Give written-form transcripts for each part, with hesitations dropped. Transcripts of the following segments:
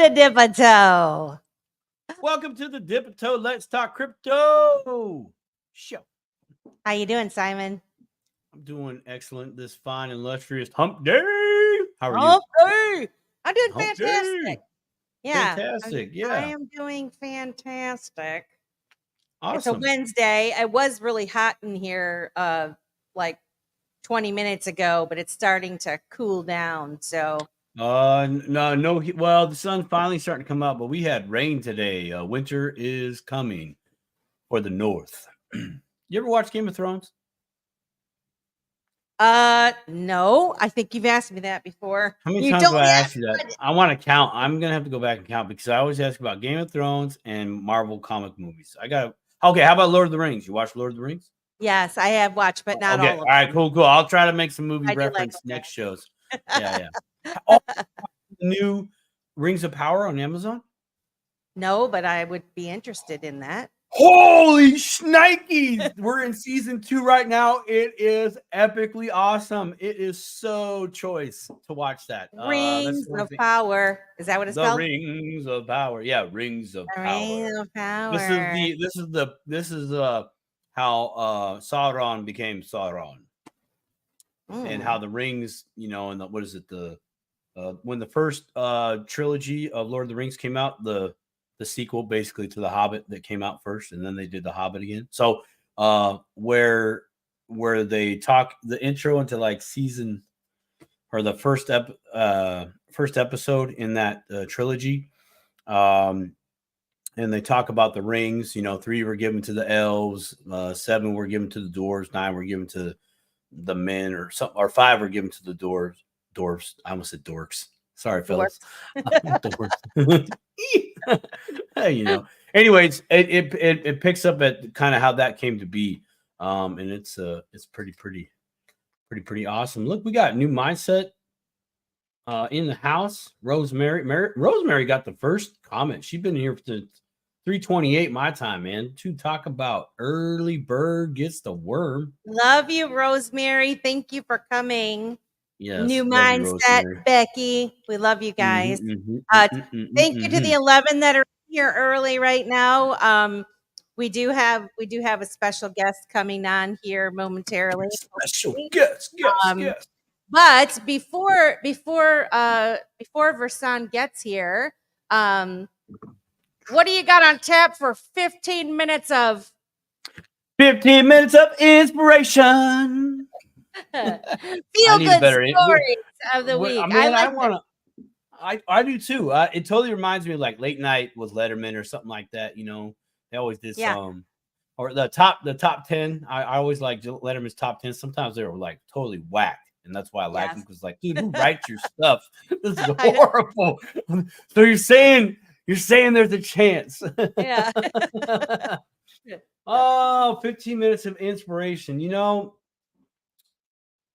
to Dip-a-Toe. Welcome to the Dip-a-Toe Let's Talk Crypto show. How you doing, Simon? I'm doing excellent this fine, illustrious hump day. How are you? Hump day. I'm doing Hump fantastic. day. Yeah. Fantastic. Yeah. I am doing fantastic. Awesome. It's a Wednesday. It was really hot in here like 20 minutes ago, but it's starting to cool down. So no. Well, the sun's finally starting to come out, but we had rain today. Winter is coming for the north. You ever watch Game of Thrones? No. I think you've asked me that before. How many times do I ask you that? I want to count. I'm gonna have to go back and count because I always ask about Game of Thrones and Marvel comic movies. Okay, how about Lord of the Rings? You watch Lord of the Rings? Yes, I have watched, but not all of them. All right, cool. I'll try to make some movie reference next shows. Yeah. Oh, the new Rings of Power on Amazon? No, but I would be interested in that. Holy shnikes! We're in season 2 right now. It is epically awesome. It is so choice to watch that. Rings of Power. Is that what it's called? Rings of Power. Yeah, Rings of Power. Rings of Power. This is how Sauron became Sauron. And how the rings, and what is it? When the first trilogy of Lord of the Rings came out, the sequel basically to The Hobbit that came out first, and then they did The Hobbit again. So where they talk the intro into like season or the first episode in that trilogy, and they talk about the rings. 3 were given to the elves, 7 were given to the dwarves, 9 were given to the men, or 5 were given to the dwarves. I almost said dorks. Sorry, fellas. Anyways, it picks up at kind of how that came to be, and it's pretty awesome. Look, we got new mindset in the house. Rosemary got the first comment. She's been here for 3:28 my time, man. To talk about early bird gets the worm. Love you, Rosemary. Thank you for coming. Yes, new mindset, Becky. We love you guys. Thank you to the 11 that are here early right now. We do have a special guest coming on here momentarily. Special guest. But before Versan gets here, what do you got on tap for 15 minutes of 15 minutes of inspiration? Feel good stories of the week. I do too. It totally reminds me of like Late Night with Letterman or something like that. They always did some, or the top 10. I always like Letterman's top 10. Sometimes they were like totally whacked, and that's why I like them, because like, dude, who writes your stuff? This is horrible. So you're saying there's a chance? Yeah. 15 minutes of inspiration.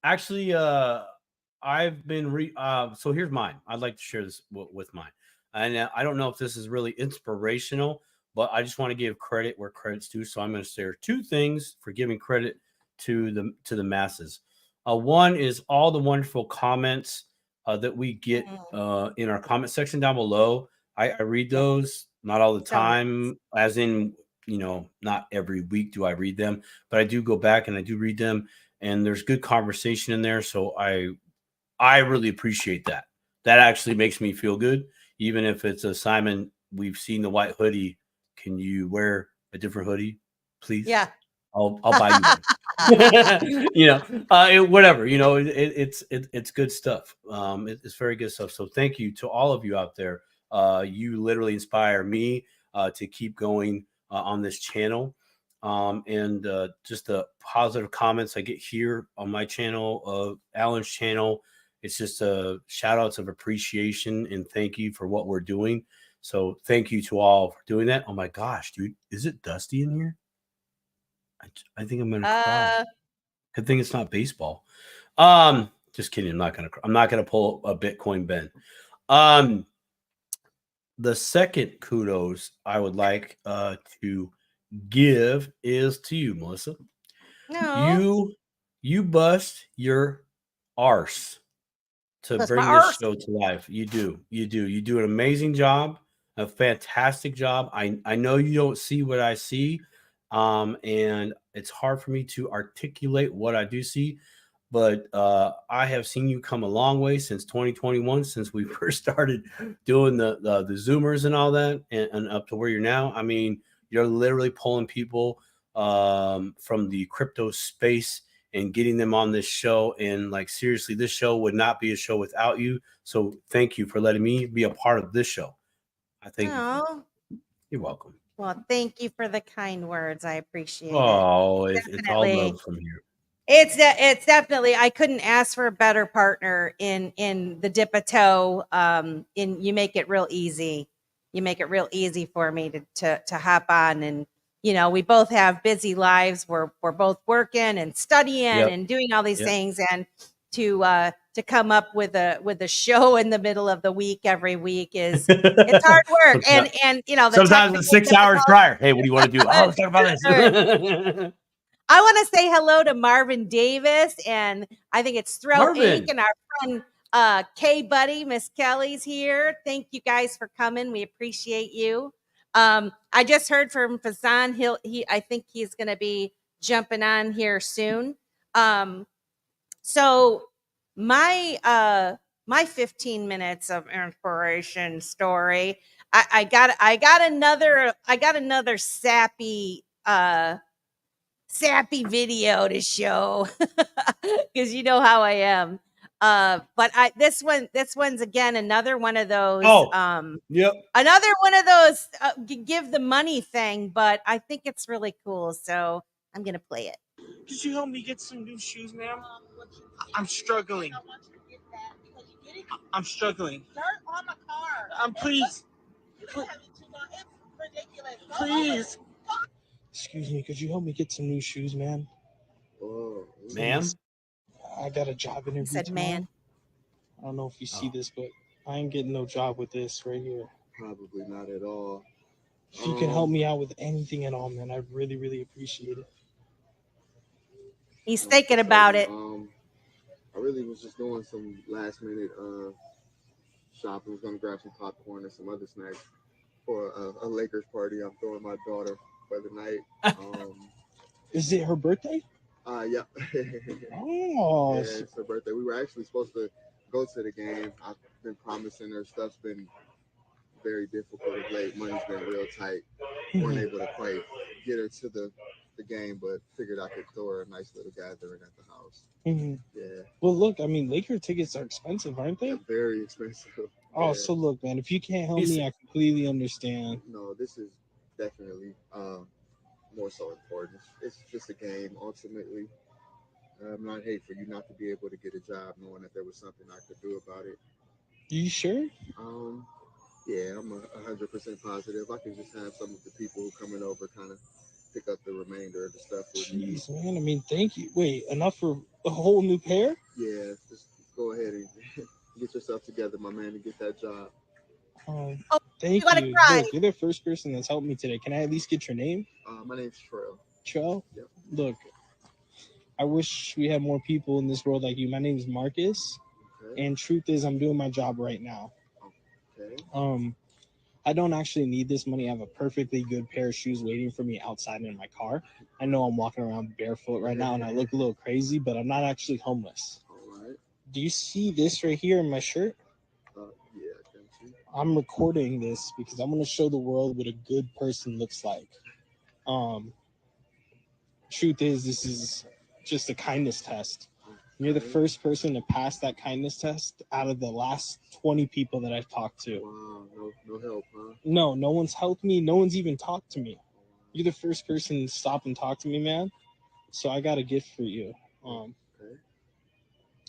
Actually, I've been so here's mine. I'd like to share this with mine. And I don't know if this is really inspirational, but I just want to give credit where credit's due. So I'm going to share 2 things for giving credit to the masses. One is all the wonderful comments that we get in our comment section down below. I read those, not all the time, as in, not every week do I read them, but I do go back and I do read them. And there's good conversation in there. So I really appreciate that. That actually makes me feel good. Even if it's a Simon, we've seen the white hoodie. Can you wear a different hoodie, please? Yeah. I'll buy you one. Whatever, it's good stuff. It's very good stuff. So thank you to all of you out there. You literally inspire me to keep going on this channel. And just the positive comments I get here on my channel, Alan's channel, it's just shout outs of appreciation and thank you for what we're doing. So thank you to all for doing that. Oh my gosh, dude, is it dusty in here? I think I'm gonna cry. Good thing it's not baseball. Just kidding. I'm not gonna pull a Bitcoin Ben. The second kudos I would like to give is to you, Melissa. No. You bust your arse to That's my bring this arse. show to life. You do an amazing job, a fantastic job. I know you don't see what I see, and it's hard for me to articulate what I do see, but I have seen you come a long way since 2021, since we first started doing the Zoomers and all that, and up to where you're now. I mean, you're literally pulling people from the crypto space and getting them on this show. And like, seriously, this show would not be a show without you. So thank you for letting me be a part of this show. I thank you. You're welcome. Well, thank you for the kind words. I appreciate it. Oh, it's all love from here. It's definitely, I couldn't ask for a better partner in the dip a toe. You make it real easy. You make it real easy for me to hop on, and we both have busy lives. We're both working and studying and doing all these things, and to come up with a show in the middle of the week every week it's hard work. and sometimes it's 6 hours prior. Hey, what do you want to do? Oh, let's talk about this. I want to say hello to Marvin Davis, and I think it's Throw Inc. and our friend K Buddy, Miss Kelly's here. Thank you guys for coming. We appreciate you. I just heard from Versan. I think he's going to be jumping on here soon. So my 15 minutes of inspiration story. I got another sappy video to show because you know how I am. But this one's again another one of those. Another one of those give the money thing, but I think it's really cool, so I'm gonna play it. Could you help me get some new shoes, ma'am? I'm struggling. I'm struggling. Dirt on the car. Please. It's ridiculous. Please. Excuse me, could you help me get some new shoes, man? Oh, ma'am? I got a job interview said, tomorrow. Man. I don't know if you see this, but I ain't getting no job with this right here. Probably not at all. If you can help me out with anything at all, man, I really, really appreciate it. He's thinking about it. I really was just doing some last minute shopping. I was gonna grab some popcorn and some other snacks for a Lakers party I'm throwing my daughter for the night. Is it her birthday? Yeah. Oh. Yeah, it's her birthday. We were actually supposed to go to the game. I've been promising her. Stuff's been very difficult of late. Money's been real tight. Weren't able to quite get her to the game, but figured I could throw her a nice little gathering at the house. Yeah. Well, look, I mean, Laker tickets are expensive, aren't they? They're very expensive. Oh, yeah. So look, man, if you can't help me, I completely understand. No, this is definitely more so important. It's just a game, ultimately. I'd hate for you not to be able to get a job knowing that there was something I could do about it. You sure? Yeah, I'm 100% positive. I can just have some of the people who coming over kind of pick up the remainder of the stuff. Jeez, man. I mean, thank you. Wait, enough for a whole new pair? Yeah, just go ahead and get yourself together, my man, and get that job. Thank you. Look, you're the first person that's helped me today. Can I at least get your name? My name's Trell. Trell? Yep. Look, I wish we had more people in this world like you. My name is Marcus. Okay. And truth is, I'm doing my job right now. Okay. I don't actually need this money. I have a perfectly good pair of shoes waiting for me outside in my car. I know I'm walking around barefoot right now and I look a little crazy, but I'm not actually homeless. All right. Do you see this right here in my shirt? Yeah, I can see. I'm recording this because I'm going to show the world what a good person looks like. Truth is, this is just a kindness test. You're the first person to pass that kindness test out of the last 20 people that I've talked to. Wow, no help, huh? No one's helped me. No one's even talked to me. You're the first person to stop and talk to me, man. So I got a gift for you. Okay.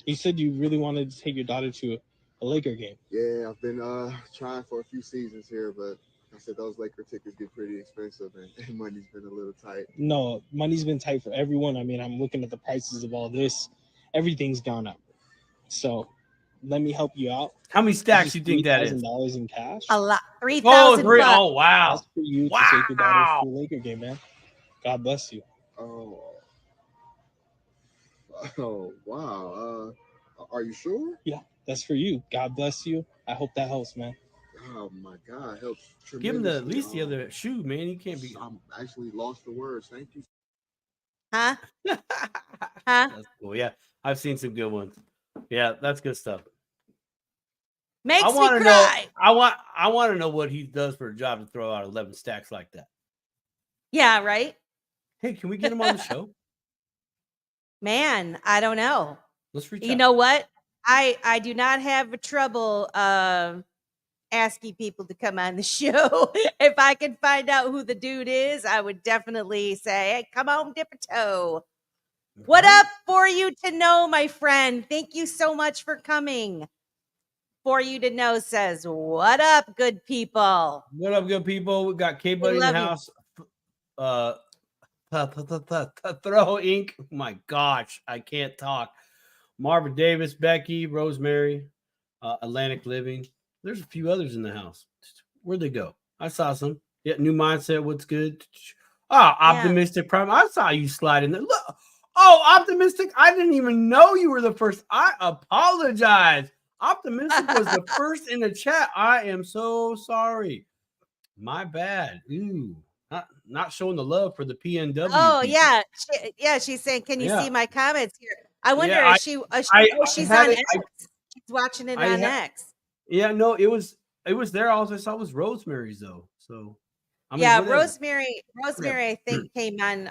You said you really wanted to take your daughter to a Laker game. Yeah, I've been trying for a few seasons here, but I said those Laker tickets get pretty expensive and money's been a little tight. No, money's been tight for everyone. I mean, I'm looking at the prices of all this. Everything's gone up. So let me help you out. How many stacks do you think that is? $3,000 in cash. A lot. 3,000. Oh, wow. That's for you to take your daughter to a Laker game, man. God bless you. Oh, wow. Are you sure? Yeah. that's for you. God bless you. I hope that helps, man. Oh my God, helps Give him tremendously. at least the other shoe, man. You can't be. I'm actually lost for words. Thank you. Huh? That's cool. Yeah, I've seen some good ones. Yeah, that's good stuff. Makes I me want to know. cry. I want to know what he does for a job to throw out 11 stacks like that. Yeah, right. Hey, can we get him on the show? Man, I don't know. Let's reach You out. know what? I do not have trouble asking people to come on the show. If I can find out who the dude is, I would definitely say, hey, come on, dip a toe. What up for you to know, my friend? Thank you so much for coming. For you to know says, what up, good people? What up, good people? We got K Buddy in the house. Throw Inc. Oh my gosh, I can't talk. Marvin Davis, Becky, Rosemary, Atlantic Living. There's a few others in the house. Where'd they go? I saw some. Yeah, New Mindset. What's good? Optimistic Prime. I saw you slide in there. Look. Oh, Optimistic. I didn't even know you were the first. I apologize. Optimistic was the first in the chat. I am so sorry. My bad. Ooh. Not showing the love for the PNW. Oh, people. yeah. She's saying, can you see my comments here? I wonder if she's on X. She's watching it on X. Yeah, no, it was there. All I saw was Rosemary's though. So I mean, whatever. Rosemary, I think came on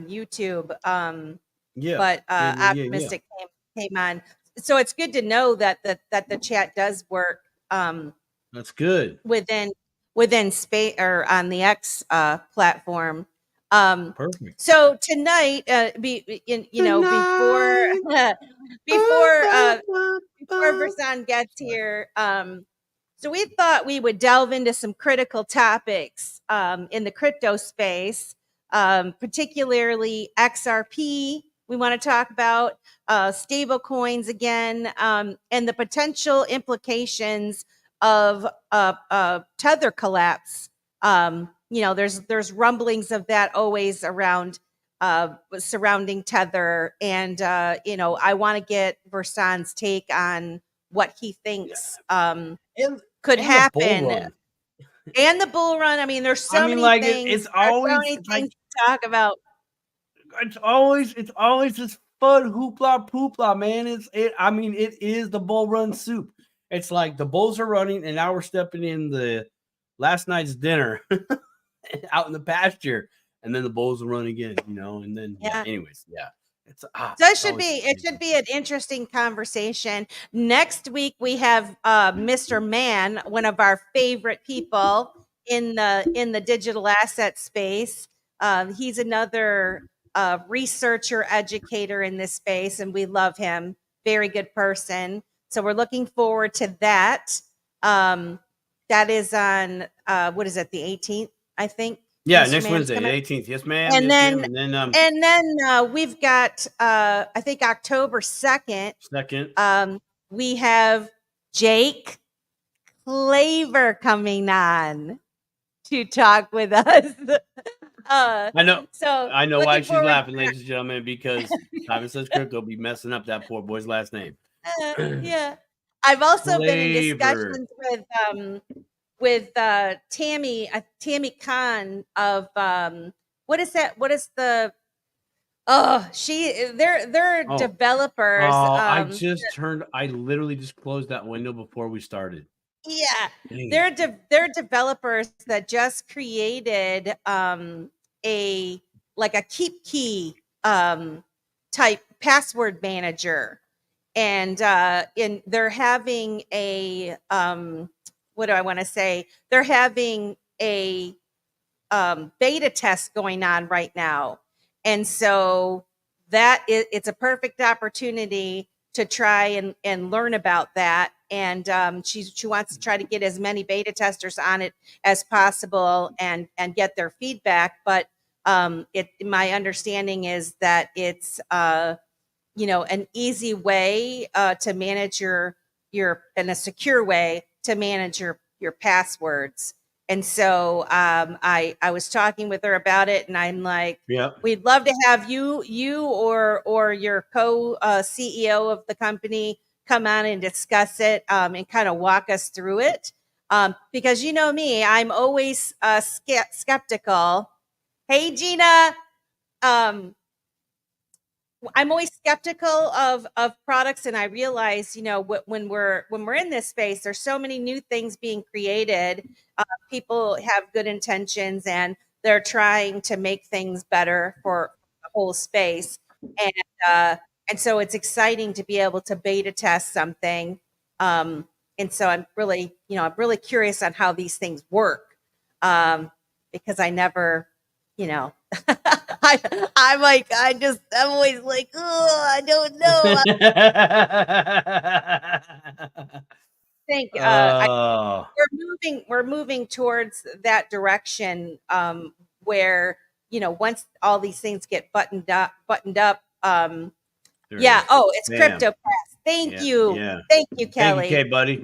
YouTube. But Optimistic came on. So it's good to know that the chat does work. That's good within space or on the X platform. Perfect. So tonight, before Versan gets here, so we thought we would delve into some critical topics in the crypto space, particularly XRP. We want to talk about stable coins again, and the potential implications of Tether collapse. There's rumblings of that always around surrounding Tether, and I want to get Versan's take on what he thinks could happen. And the bull run. I mean, there's so many things. It's always things to talk about. It's always this fun hoopla poopla, man. It is the bull run soup. It's like the bulls are running, and now we're stepping in the last night's dinner out in the pasture, and then the bulls will run again, and then anyways. So it should be an interesting conversation. Next week we have Mr. Mann, one of our favorite people in the digital asset space. He's another researcher, educator in this space, and we love him. Very good person. So we're looking forward to that. That is on what is it, the 18th, I think. Yeah, next Wednesday, the 18th. Yes, ma'am. And then we've got I think October 2nd. We have Jake Claver coming on to talk with us. I know. So I know why she's laughing, ladies and gentlemen, because Simon Says Crypto be messing up that poor boy's last name. Yeah. I've also been in discussions with Tammy Khan of what is that? What is the they're developers. I literally just closed that window before we started. Yeah. They're developers that just created a keep key type password manager. And they're having a what do I want to say? They're having a beta test going on right now, and so it's a perfect opportunity to try and learn about that. And she wants to try to get as many beta testers on it as possible and get their feedback. But my understanding is that it's an easy way to manage your in a secure way to manage your passwords. And so I was talking with her about it, and I'm like, we'd love to have you or your co CEO of the company come on and discuss it and kind of walk us through it. Because you know me, I'm always skeptical. Hey, Gina. I'm always skeptical of products, and I realize, when we're in this space, there's so many new things being created. People have good intentions, and they're trying to make things better for the whole space. And so it's exciting to be able to beta test something. And so I'm really curious on how these things work, because I never, I'm always like, oh, I don't know. I think we're moving towards that direction, where once all these things get buttoned up. It's Crypto Pass. Thank you, Kelly. Thank you, Kay, buddy.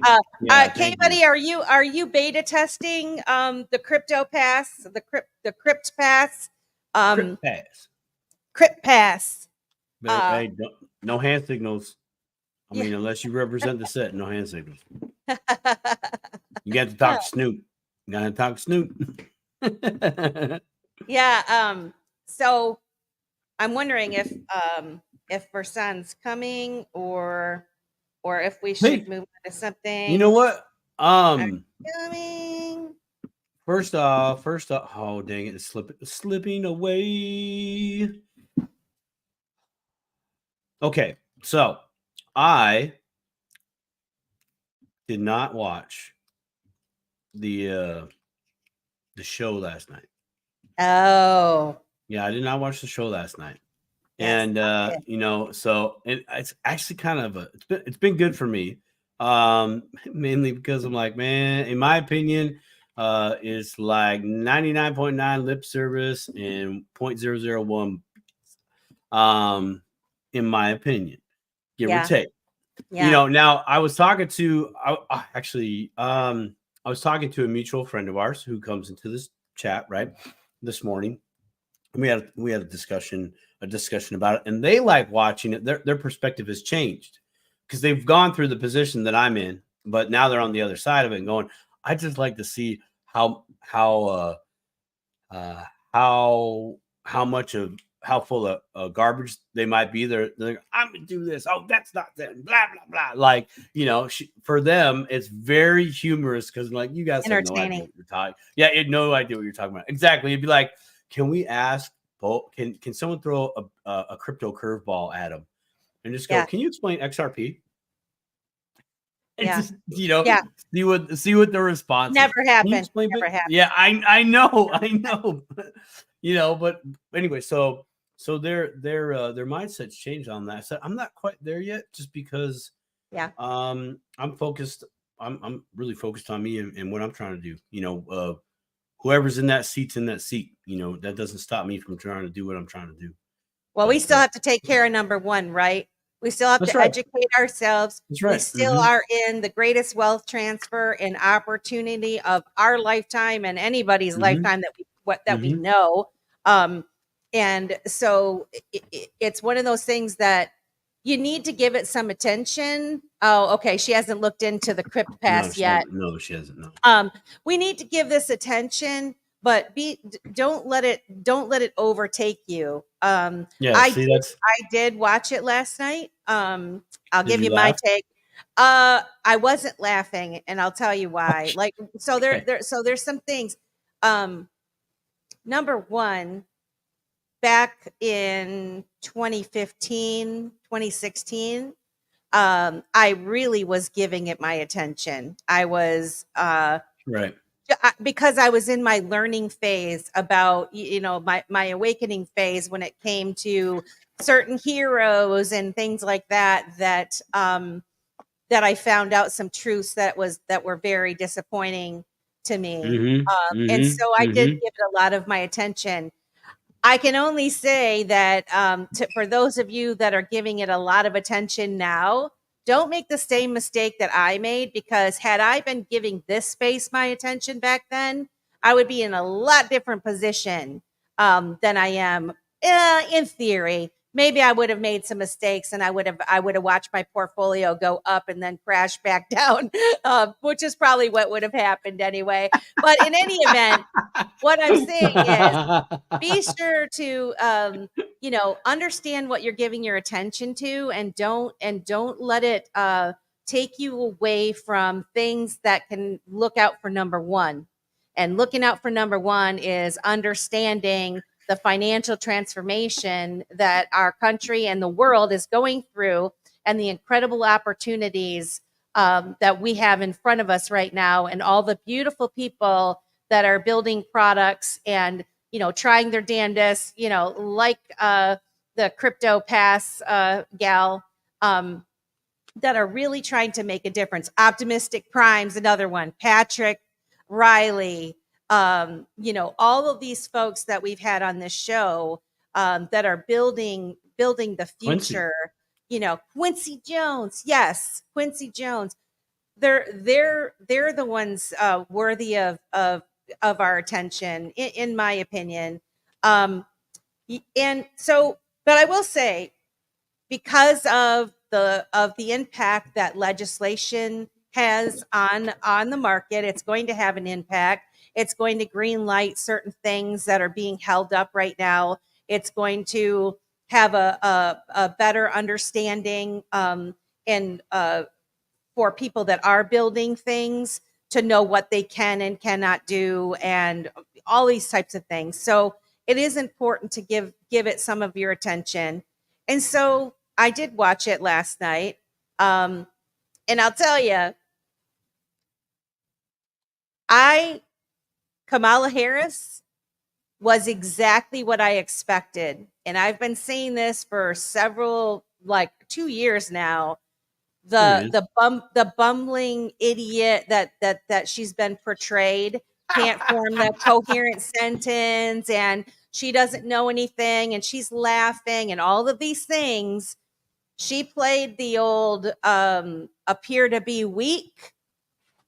Kay, buddy, are you beta testing the Crypto Pass, the Crypt Pass? Crypt Pass. Hey, no hand signals. I mean, unless you represent the set, no hand signals. You got to talk to Snoop. You got to talk to Snoop. Yeah. So I'm wondering if Versan's coming, or if we should move on to something. You know what? Coming. First off, oh dang it, it's slipping away. Okay, so I did not watch the show last night. Oh. Yeah, I did not watch the show last night. Yes, and so it's actually kind of it's been good for me. Mainly because I'm like, man, in my opinion, it's like 99.9 lip service and 0.001 in my opinion, give or take. Yeah. Now I was talking to I was talking to a mutual friend of ours who comes into this chat right this morning. And we had a discussion about it, and they like watching it. Their perspective has changed because they've gone through the position that I'm in, but now they're on the other side of it and going, I just like to see how full of garbage they might be. They're like, I'm gonna do this. Oh, that's not them. Blah blah blah. Like, for them, it's very humorous because like you guys have no idea what you're talking. Yeah, no idea what you're talking about. Exactly. It'd be like, can we ask? Can someone throw a crypto curveball at them and just go? Can you explain XRP? And just, see what the response. Never happened. Never happened. Yeah, I know. But anyway, so their mindset's changed on that. So I'm not quite there yet, just because I'm focused. I'm really focused on me and what I'm trying to do. Whoever's in that seat's in that seat. That doesn't stop me from trying to do what I'm trying to do. Well, we still have to take care of number one, right? We still have to educate ourselves. That's right. We still are in the greatest wealth transfer and opportunity of our lifetime and anybody's lifetime that we know. And so it's one of those things that you need to give it some attention. Oh, okay. She hasn't looked into the Crypt Pass yet. No, she hasn't. No. We need to give this attention, but don't let it overtake you. I did watch it last night. I'll give you my take. I wasn't laughing, and I'll tell you why. Like, so there's some things. Number one, back in 2015, 2016, I really was giving it my attention. I was right. Because I was in my learning phase about, my awakening phase when it came to certain heroes and things like that I found out some truths that were very disappointing to me. And so I did give it a lot of my attention. I can only say that for those of you that are giving it a lot of attention now, don't make the same mistake that I made, because had I been giving this space my attention back then, I would be in a lot different position than I am in theory. maybe I would have made some mistakes, and I would have watched my portfolio go up and then crash back down, which is probably what would have happened anyway. But in any event, what I'm saying is, be sure to understand what you're giving your attention to, and don't let it take you away from things that can look out for number one. And looking out for number one is understanding the financial transformation that our country and the world is going through, and the incredible opportunities that we have in front of us right now, and all the beautiful people that are building products and trying their damnedest, like the Crypto Pass gal, that are really trying to make a difference. Optimistic Prime's another one. Patrick Riley, all of these folks that we've had on this show that are building the future. Quincy Jones, yes, Quincy Jones. They're the ones worthy of our attention, in my opinion. And so, but I will say, because of the impact that legislation has on the market, it's going to have an impact. It's going to green light certain things that are being held up right now. It's going to have a better understanding and for people that are building things to know what they can and cannot do, and all these types of things. So it is important to give it some of your attention. And so I did watch it last night. And I'll tell you, Kamala Harris was exactly what I expected. And I've been saying this for several, 2 years now. The bumbling idiot that she's been portrayed, can't form a coherent sentence, and she doesn't know anything, and she's laughing, and all of these things. She played the old appear to be weak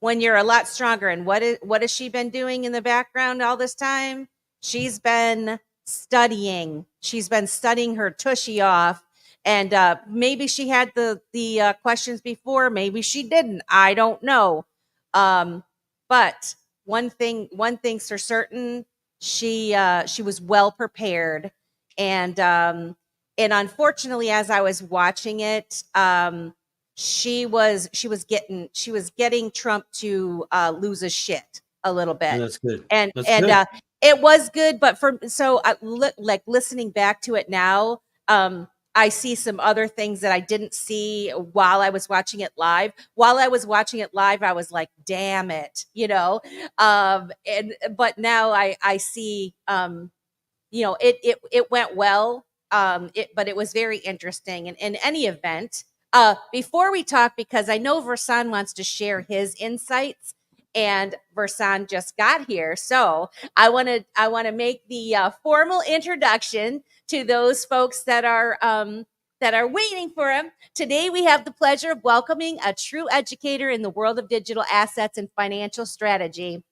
when you're a lot stronger. And what has she been doing in the background all this time? She's been studying. She's been studying her tushy off. And maybe she had the questions before. Maybe she didn't. I don't know. But one thing's for certain: she was well prepared. And unfortunately, as I was watching it, she was getting Trump to lose his shit a little bit. That's good. And it was good, but listening back to it now, I see some other things that I didn't see while I was watching it live. While I was watching it live, I was like, damn it, but now I see, it went well. But it was very interesting. And in any event, before we talk, because I know Versan wants to share his insights, and Versan just got here, so I want to make the formal introduction to those folks that are waiting for him. Today, we have the pleasure of welcoming a true educator in the world of digital assets and financial strategy.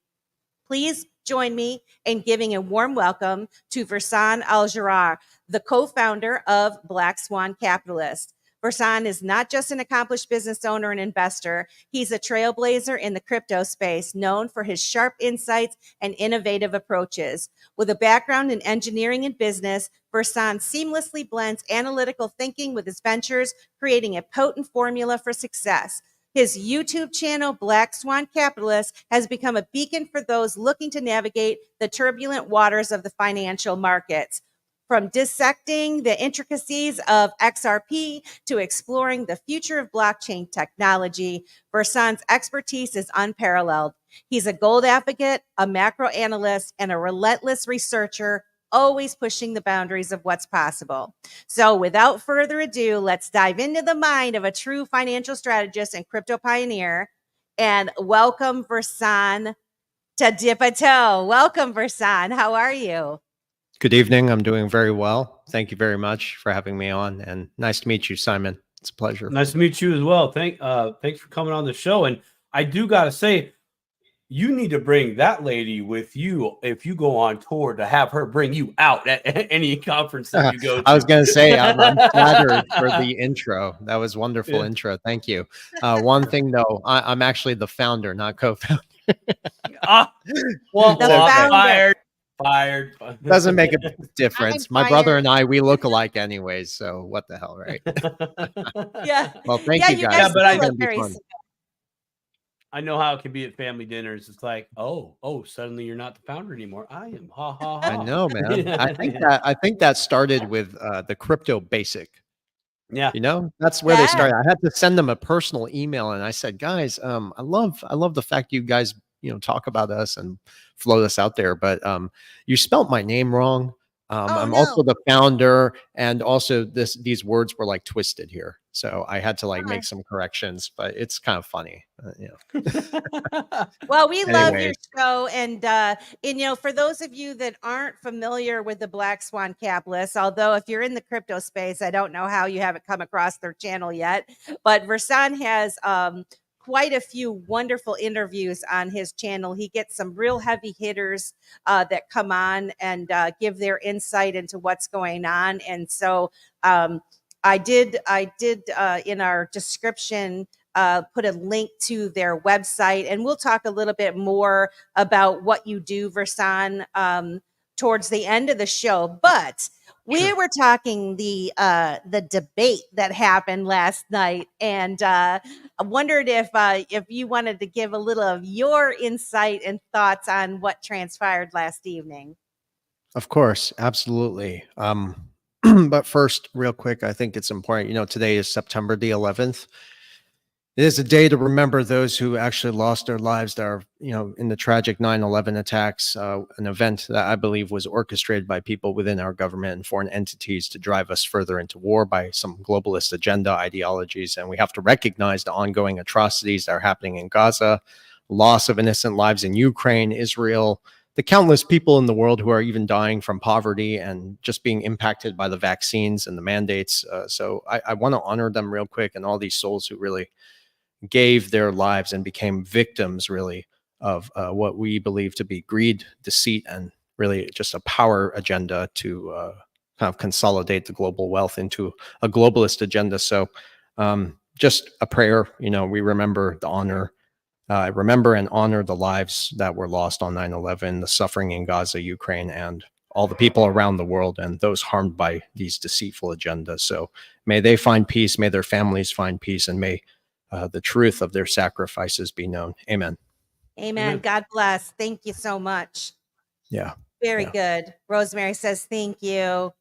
Please join me in giving a warm welcome to Versan Aljarrah, the co-founder of Black Swan Capitalist. Versan is not just an accomplished business owner and investor. He's a trailblazer in the crypto space, known for his sharp insights and innovative approaches. With a background in engineering and business, Versan seamlessly blends analytical thinking with his ventures, creating a potent formula for success. His YouTube channel, Black Swan Capitalist, has become a beacon for those looking to navigate the turbulent waters of the financial markets. From dissecting the intricacies of XRP to exploring the future of blockchain technology, Versan's expertise is unparalleled. He's a gold advocate, a macro analyst, and a relentless researcher, always pushing the boundaries of what's possible. So without further ado, let's dive into the mind of a true financial strategist and crypto pioneer, and welcome Versan to Dip a Toe. Welcome, Versan. How are you? Good evening. I'm doing very well. Thank you very much for having me on, and nice to meet you, Simon. It's a pleasure. Nice to meet you as well. Thanks for coming on the show. And I do got to say, you need to bring that lady with you if you go on tour, to have her bring you out at any conference that you go to. I was going to say, I'm flattered for the intro. That was wonderful intro. Thank you. One thing though, I'm actually the founder, not co-founder. Well, founder. Fired. Doesn't make a difference. My brother and I, we look alike anyways. So what the hell, right? Yeah. Well, thank you guys. Yeah, but I look very fun. I know how it can be at family dinners. It's like, oh, suddenly you're not the founder anymore. I am. Ha ha ha. I know, man. I think that started with the crypto basic. Yeah. You know, that's where they started. I had to send them a personal email and I said, guys, I love the fact you guys, talk about us and float us out there, but you spelt my name wrong. I'm also the founder, and also these words were like twisted here, so I had to like make some corrections. But it's kind of funny, Well, we love your show, and for those of you that aren't familiar with the Black Swan Capitalist, although if you're in the crypto space, I don't know how you haven't come across their channel yet, but Versan has quite a few wonderful interviews on his channel. He gets some real heavy hitters that come on and give their insight into what's going on. And so I did in our description put a link to their website, and we'll talk a little bit more about what you do, Versan, towards the end of the show. But we were talking the debate that happened last night, and I wondered if you wanted to give a little of your insight and thoughts on what transpired last evening. Of course, absolutely. But first, real quick, I think it's important. Today is September the 11th. It is a day to remember those who actually lost their lives that are, in the tragic 9/11 attacks, an event that I believe was orchestrated by people within our government and foreign entities to drive us further into war by some globalist agenda ideologies. And we have to recognize the ongoing atrocities that are happening in Gaza, loss of innocent lives in Ukraine, Israel, the countless people in the world who are even dying from poverty and just being impacted by the vaccines and the mandates. So I want to honor them real quick, and all these souls who really gave their lives and became victims really of what we believe to be greed, deceit, and really just a power agenda to kind of consolidate the global wealth into a globalist agenda. So just a prayer, we remember and honor the lives that were lost on 9/11, the suffering in Gaza, Ukraine, and all the people around the world and those harmed by these deceitful agendas. So may they find peace, may their families find peace, and may the truth of their sacrifices be known. Amen. Amen. God bless. Thank you so much. Yeah. Very good. Rosemary says thank you.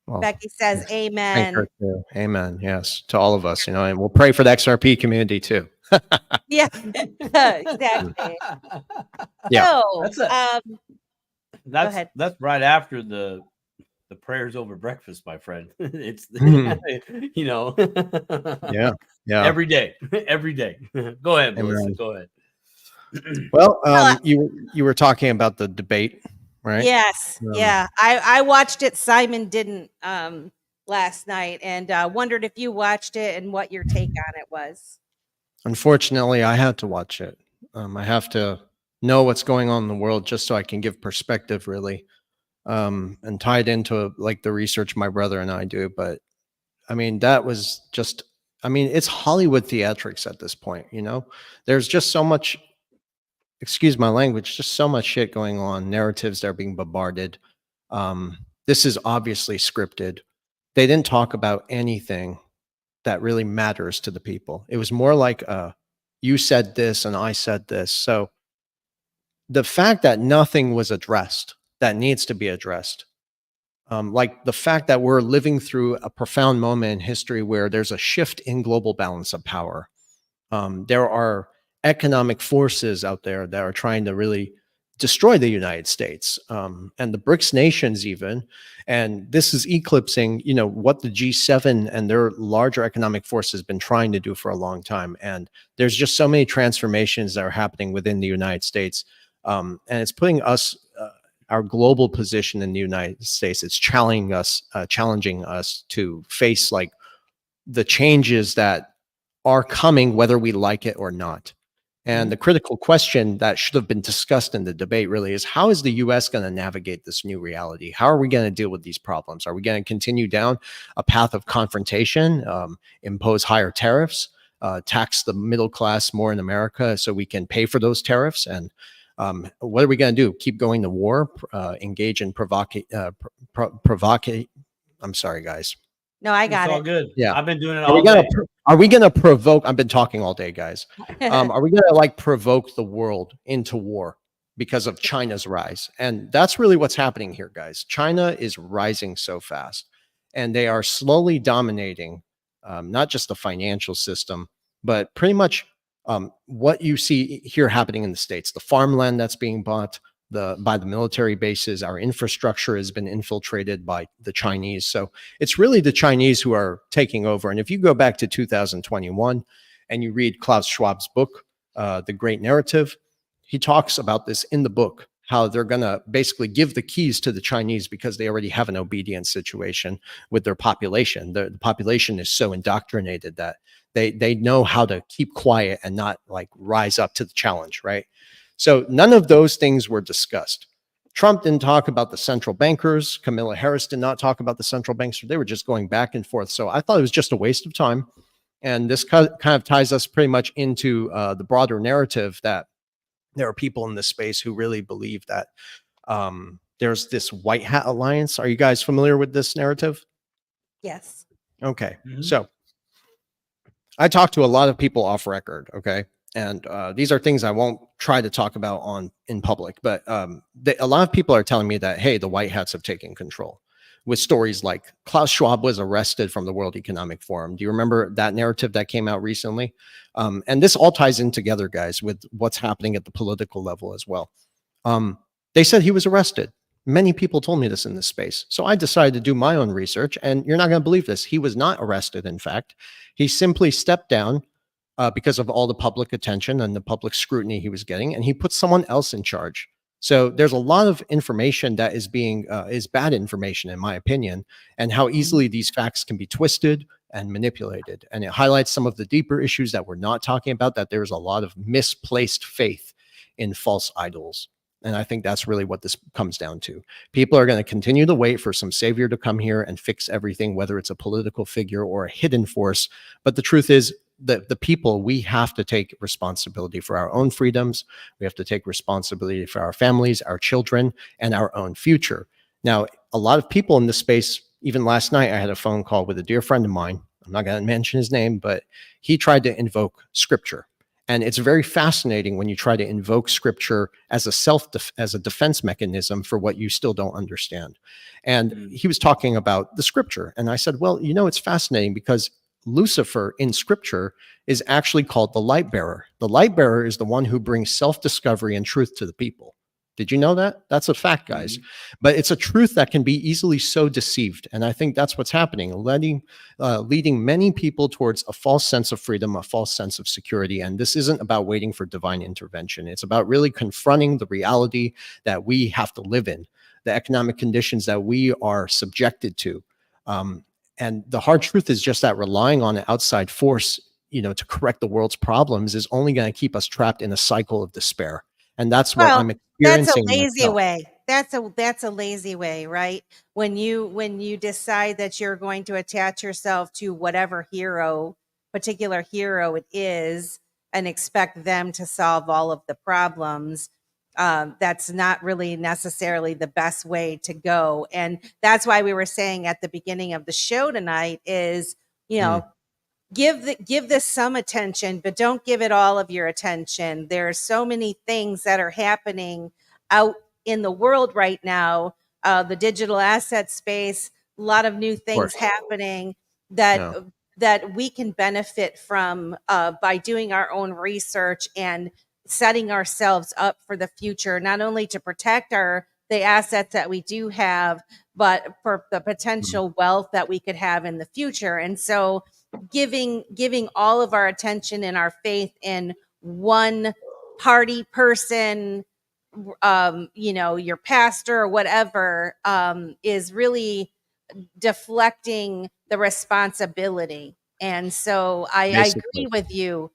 Well, Becky says amen. Thank her too. Amen. Yes, to all of us, and we'll pray for the XRP community too. Yeah, exactly. Yeah. So, that's right after the prayers over breakfast, my friend. It's yeah. Every day. Go ahead, Melissa. Go ahead. Well, you were talking about the debate, right? Yes. Yeah. I watched it. Simon didn't last night, and wondered if you watched it and what your take on it was. Unfortunately, I had to watch it. I have to know what's going on in the world just so I can give perspective, really. And tied into like the research my brother and I do. But I mean, that was just, it's Hollywood theatrics at this point, there's just so much, excuse my language, just so much shit going on, narratives that are being bombarded. This is obviously scripted. They didn't talk about anything that really matters to the people. It was more like, you said this and I said this. So the fact that nothing was addressed that needs to be addressed. Like the fact that we're living through a profound moment in history where there's a shift in global balance of power. There are economic forces out there that are trying to really destroy the United States and the BRICS nations even. And this is eclipsing, what the G7 and their larger economic force has been trying to do for a long time. And there's just so many transformations that are happening within the United States. And it's putting us, our global position in the United States, it's challenging us to face like the changes that are coming, whether we like it or not. And the critical question that should have been discussed in the debate really is, how is the US going to navigate this new reality? How are we going to deal with these problems? Are we going to continue down a path of confrontation, impose higher tariffs, tax the middle class more in America so we can pay for those tariffs? And what are we going to do? Keep going to war, engage in provocate? I'm sorry, guys. No, I got It's all it. good. Yeah. I've been doing it all day. Are we gonna provoke? I've been talking all day, guys. Are we gonna like provoke the world into war because of China's rise? And that's really what's happening here, guys. China is rising so fast, and they are slowly dominating not just the financial system, but pretty much what you see here happening in the States. The farmland that's being bought by the military bases, our infrastructure has been infiltrated by the Chinese. So it's really the Chinese who are taking over. And if you go back to 2021 and you read Klaus Schwab's book, The Great Narrative, he talks about this in the book, how they're going to basically give the keys to the Chinese because they already have an obedience situation with their population. The population is so indoctrinated that they know how to keep quiet and not like rise up to the challenge, right? So none of those things were discussed. Trump didn't talk about the central bankers. Kamala Harris did not talk about the central banks. They were just going back and forth. So I thought it was just a waste of time. And this kind of ties us pretty much into the broader narrative that there are people in this space who really believe that there's this white hat alliance. Are you guys familiar with this narrative? Yes. Okay. So I talked to a lot of people off record. Okay. And these are things I won't try to talk about in public, but a lot of people are telling me that, hey, the white hats have taken control, with stories like Klaus Schwab was arrested from the World Economic Forum. Do you remember that narrative that came out recently? And this all ties in together, guys, with what's happening at the political level as well. They said he was arrested. Many people told me this in this space. So I decided to do my own research, and you're not going to believe this. He was not arrested, in fact. He simply stepped down because of all the public attention and the public scrutiny he was getting, and he put someone else in charge. So there's a lot of information that is is bad information, in my opinion, and how easily these facts can be twisted and manipulated. And it highlights some of the deeper issues that we're not talking about, that there's a lot of misplaced faith in false idols. And I think that's really what this comes down to. People are going to continue to wait for some savior to come here and fix everything, whether it's a political figure or a hidden force. But the truth is, the people, we have to take responsibility for our own freedoms. We have to take responsibility for our families, our children, and our own future. Now, a lot of people in this space, even last night, I had a phone call with a dear friend of mine. I'm not going to mention his name, but he tried to invoke scripture. And it's very fascinating when you try to invoke scripture as a defense mechanism for what you still don't understand. And he was talking about the scripture. And I said, well, it's fascinating because Lucifer in scripture is actually called the light bearer. The light bearer is the one who brings self-discovery and truth to the people. Did you know that? That's a fact, guys. But it's a truth that can be easily so deceived. And I think that's what's happening, leading many people towards a false sense of freedom, a false sense of security. And this isn't about waiting for divine intervention. It's about really confronting the reality that we have to live in, the economic conditions that we are subjected to. And the hard truth is just that relying on an outside force, to correct the world's problems is only going to keep us trapped in a cycle of despair. And that's what I'm experiencing. That's a lazy way. That's a lazy way, right? When you decide that you're going to attach yourself to whatever particular hero it is, and expect them to solve all of the problems, that's not really necessarily the best way to go. And that's why we were saying at the beginning of the show tonight is, give this some attention, but don't give it all of your attention. There are so many things that are happening out in the world right now, the digital asset space, a lot of new things happening that we can benefit from by doing our own research and setting ourselves up for the future, not only to protect the assets that we do have, but for the potential wealth that we could have in the future. And so giving all of our attention and our faith in one party person, your pastor or whatever, is really deflecting the responsibility. And so I agree with you.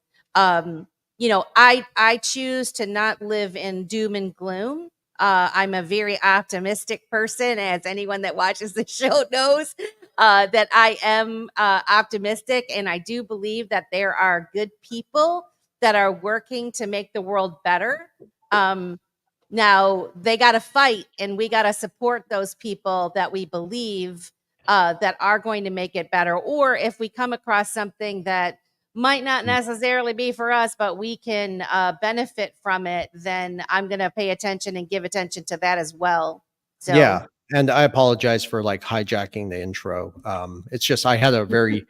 I choose to not live in doom and gloom. I'm a very optimistic person, as anyone that watches the show knows, that I am optimistic, and I do believe that there are good people that are working to make the world better. Now they got to fight, and we got to support those people that we believe that are going to make it better. Or if we come across something that might not necessarily be for us, but we can benefit from it, then I'm going to pay attention and give attention to that as well. So Yeah. And I apologize for like hijacking the intro. It's just, I had a very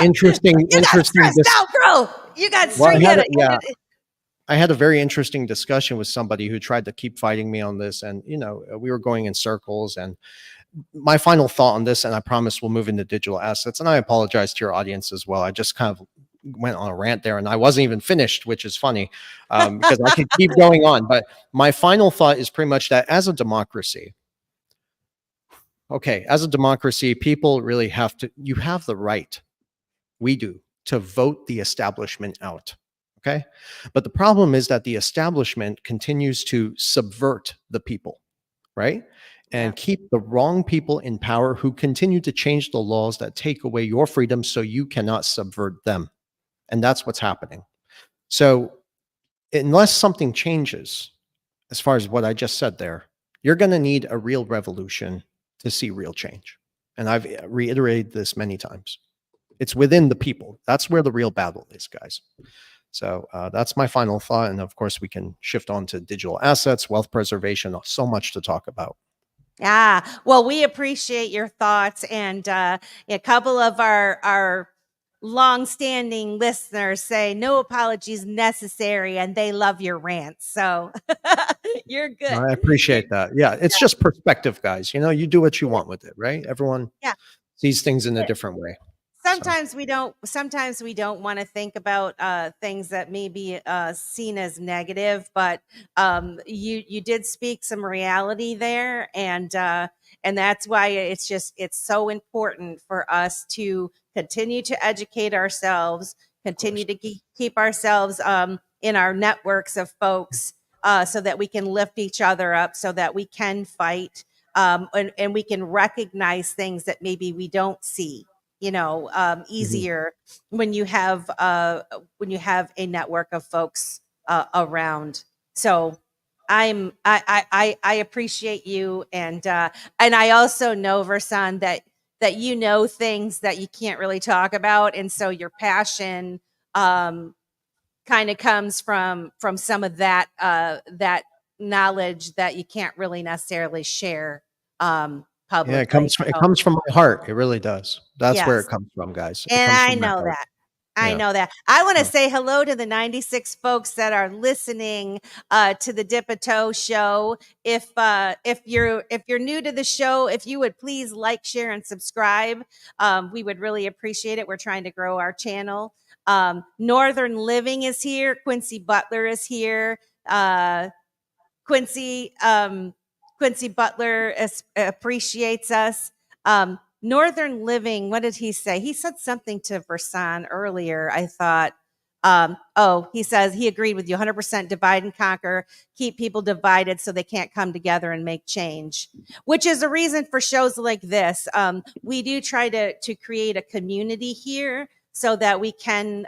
interesting, you got stressed out, bro. You got well, straight. I had a very interesting discussion with somebody who tried to keep fighting me on this. And, we were going in circles. And my final thought on this, and I promise we'll move into digital assets. And I apologize to your audience as well. I just kind of went on a rant there, and I wasn't even finished, which is funny because I could keep going on. But my final thought is pretty much that as a democracy, people really you have the right, we do, to vote the establishment out. Okay. But the problem is that the establishment continues to subvert the people, right? And keep the wrong people in power who continue to change the laws that take away your freedom so you cannot subvert them. And that's what's happening. So unless something changes, as far as what I just said there, you're going to need a real revolution to see real change. And I've reiterated this many times. It's within the people. That's where the real battle is, guys. So that's my final thought. And of course, we can shift on to digital assets, wealth preservation, so much to talk about. Yeah, well, we appreciate your thoughts, and a couple of our long-standing listeners say no apologies necessary, and they love your rants. So you're good. I appreciate that. Yeah, it's just perspective, guys. You do what you want with it, right? Everyone sees things in a different way. Sometimes we don't want to think about things that may be seen as negative, but you did speak some reality there, and that's why it's so important for us to continue to educate ourselves, continue to keep ourselves in our networks of folks, so that we can lift each other up, so that we can fight, and we can recognize things that maybe we don't see. Easier when you have a network of folks around. So I appreciate you, and I also know, Versan, that you know things that you can't really talk about, and so your passion kind of comes from some of that that knowledge that you can't really necessarily share publicly. Yeah, it comes from my heart. It really does. That's where it comes from, guys. And I know that. I know that. I want to say hello to the 96 folks that are listening to the Dip a Toe show. If you're new to the show, if you would please like, share, and subscribe, we would really appreciate it. We're trying to grow our channel. Northern Living is here. Quincy Butler is here. Quincy Butler appreciates us. Northern Living, what did he say? He said something to Versan earlier. I thought, he says he agreed with you 100%, divide and conquer, keep people divided so they can't come together and make change, which is a reason for shows like this. We do try to create a community here so that we can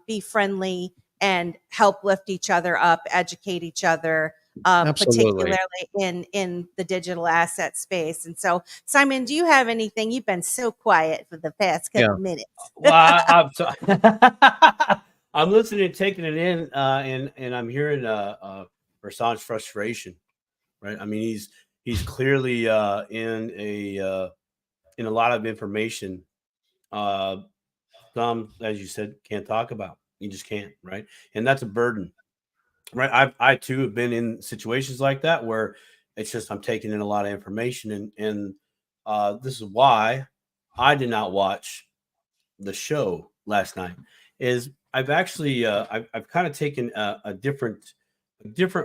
be friendly and help lift each other up, educate each other, particularly in the digital asset space. And so, Simon, do you have anything? You've been so quiet for the past couple minutes. Well, I'm listening and taking it in, and I'm hearing Versan's frustration, right? I mean, he's clearly in a lot of information. Some, as you said, can't talk about. You just can't, right? And that's a burden. Right. I too have been in situations like that where it's just I'm taking in a lot of information, and this is why I did not watch the show last night. Is I've actually I've kind of taken a different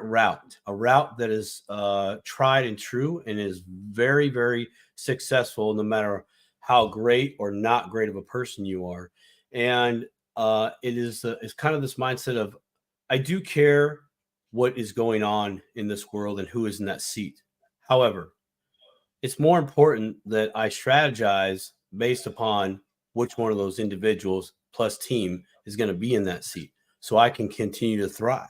route, a route that is tried and true and is very, very successful, no matter how great or not great of a person you are. And it's kind of this mindset of I do care what is going on in this world and who is in that seat. However, it's more important that I strategize based upon which one of those individuals plus team is going to be in that seat so I can continue to thrive,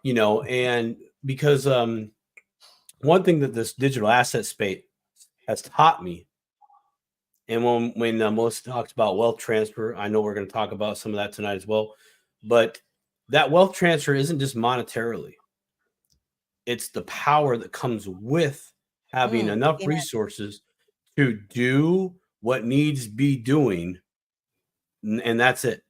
and because one thing that this digital asset space has taught me, and when Melissa talks about wealth transfer, I know we're going to talk about some of that tonight as well, but that wealth transfer isn't just monetarily. It's the power that comes with having enough resources to do what needs to be doing, and that's it.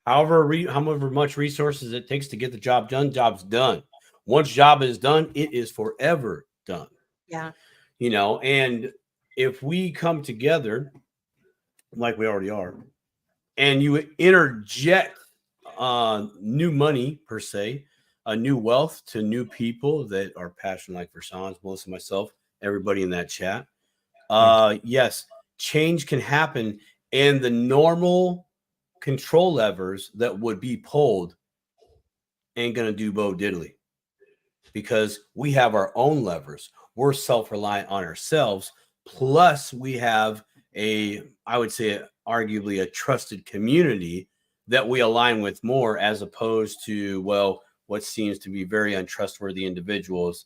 However much resources it takes to get the job done, job's done. Once job is done, it is forever done. Yeah. And if we come together like we already are, and you interject new money per se, new wealth to new people that are passionate like Versan, Melissa, myself, everybody in that chat. Yes, change can happen, and the normal control levers that would be pulled ain't gonna do bo diddly, because we have our own levers. We're self-reliant on ourselves. Plus, we have I would say, arguably a trusted community that we align with more, as opposed to, what seems to be very untrustworthy individuals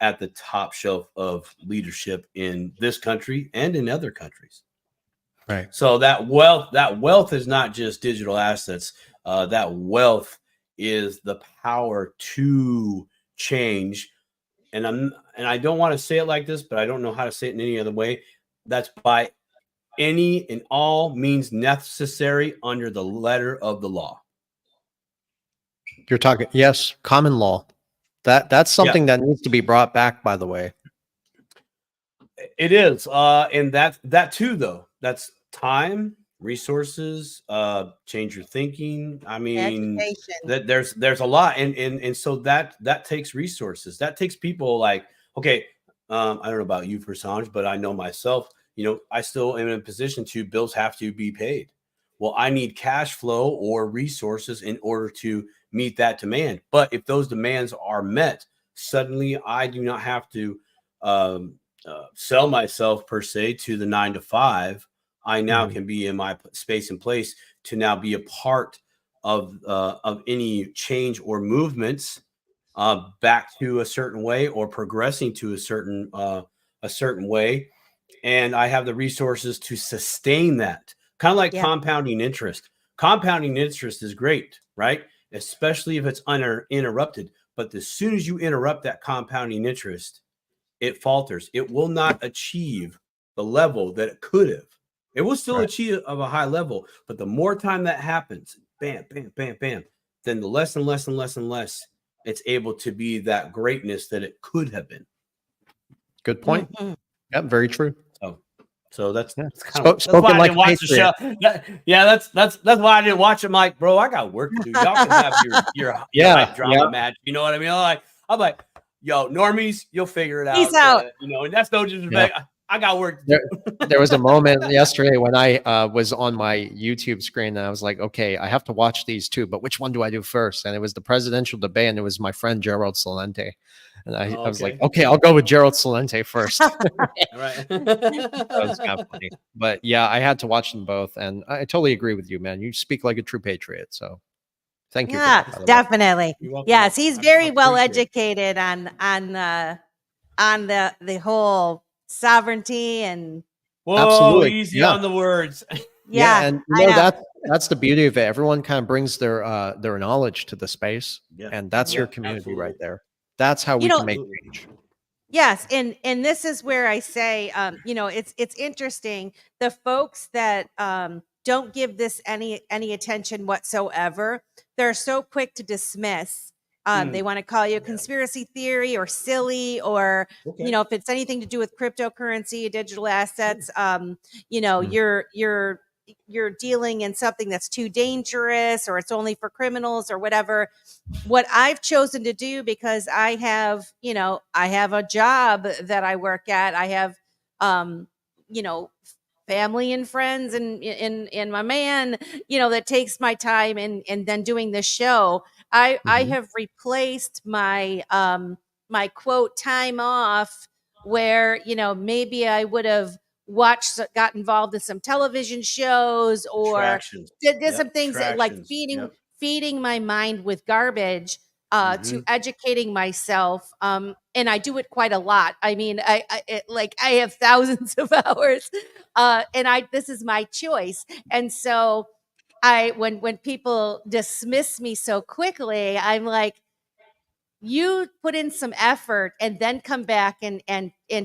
at the top shelf of leadership in this country and in other countries. Right. So that wealth is not just digital assets. That wealth is the power to change. And I don't want to say it like this, but I don't know how to say it in any other way. That's by any and all means necessary under the letter of the law. You're talking, yes, common law. That's something that needs to be brought back, by the way. It is. And that too, though, that's time, resources, change your thinking. I mean, that there's a lot. And so that takes resources. That takes people like, okay, I don't know about you, Versan, but I know myself, I still am in a position to bills have to be paid. Well, I need cash flow or resources in order to meet that demand. But if those demands are met, suddenly I do not have to sell myself per se to the 9 to 5. I now can be in my space and place to now be a part of any change or movements back to a certain way, or progressing to a certain way. And I have the resources to sustain that. Kind of like compounding interest. Compounding interest is great, right? Especially if it's uninterrupted. But as soon as you interrupt that compounding interest, it falters. It will not achieve the level that it could have. It will still achieve of a high level, but the more time that happens, bam, bam, bam, bam, then the less and less and less and less it's able to be that greatness that it could have been. Good point. Yep, very true. So that's kind of that's why I didn't watch the show. That's why I didn't watch it. I'm like, bro, I got work to do. Y'all can have your drama match. You know what I mean? I'm like, yo, normies, you'll figure it out. Peace out. And that's no disrespect. I got work to do. There was a moment yesterday when I was on my YouTube screen and I was like, okay, I have to watch these two, but which one do I do first? And it was the presidential debate, and it was my friend Gerald Celente. And I was like, okay, I'll go with Gerald Celente first. Right. That was kind of funny. But yeah, I had to watch them both. And I totally agree with you, man. You speak like a true patriot. So thank you. Yeah, definitely. Yes, he's very well educated on the whole sovereignty and absolutely easy on the words. And that's the beauty of it. Everyone kind of brings their knowledge to the space, and that's your community right there. That's how we can make change. Yes, and this is where I say, it's interesting. The folks that don't give this any attention whatsoever, they're so quick to dismiss. They want to call you a conspiracy theory or silly, or if it's anything to do with cryptocurrency, digital assets, you're dealing in something that's too dangerous, or it's only for criminals or whatever. What I've chosen to do, because I have a job that I work at, I have family and friends and my man, that takes my time and then doing this show. I have replaced my my quote time off where, maybe I would have got involved in some television shows or Distractions. did some things like Distractions. Yep. feeding my mind with garbage to educating myself. And I do it quite a lot. I mean, I have thousands of hours, and this is my choice. And so when people dismiss me so quickly, I'm like, you put in some effort and then come back and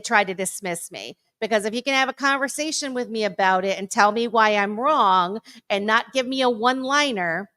try to dismiss me. Because if you can have a conversation with me about it and tell me why I'm wrong and not give me a one-liner,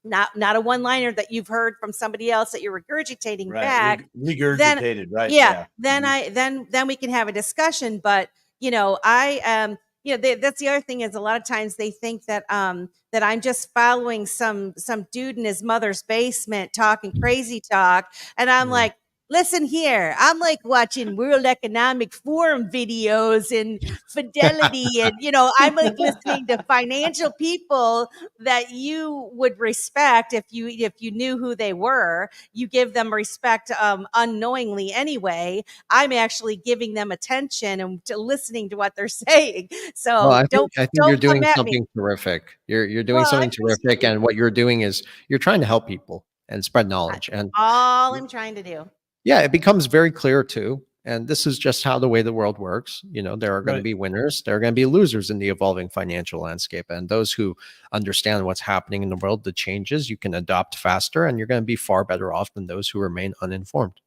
not a one-liner that you've heard from somebody else that you're regurgitating back, regurgitated, right? Yeah. Then we can have a discussion. But I that's the other thing is a lot of times they think that that I'm just following some dude in his mother's basement talking crazy talk, and I'm like, listen here, I'm like watching World Economic Forum videos and Fidelity, and I'm like listening to financial people that you would respect if you knew who they were. You give them respect unknowingly anyway. I'm actually giving them attention and listening to what they're saying. So Well, I don't think you're doing come at something me. terrific. You're doing something terrific, and what you're doing is you're trying to help people and spread knowledge. And All I'm trying to do. yeah, it becomes very clear too. And this is just how the way the world works. There are going to Right. be winners, there are going to be losers in the evolving financial landscape. And those who understand what's happening in the world, the changes, you can adopt faster, and you're going to be far better off than those who remain uninformed.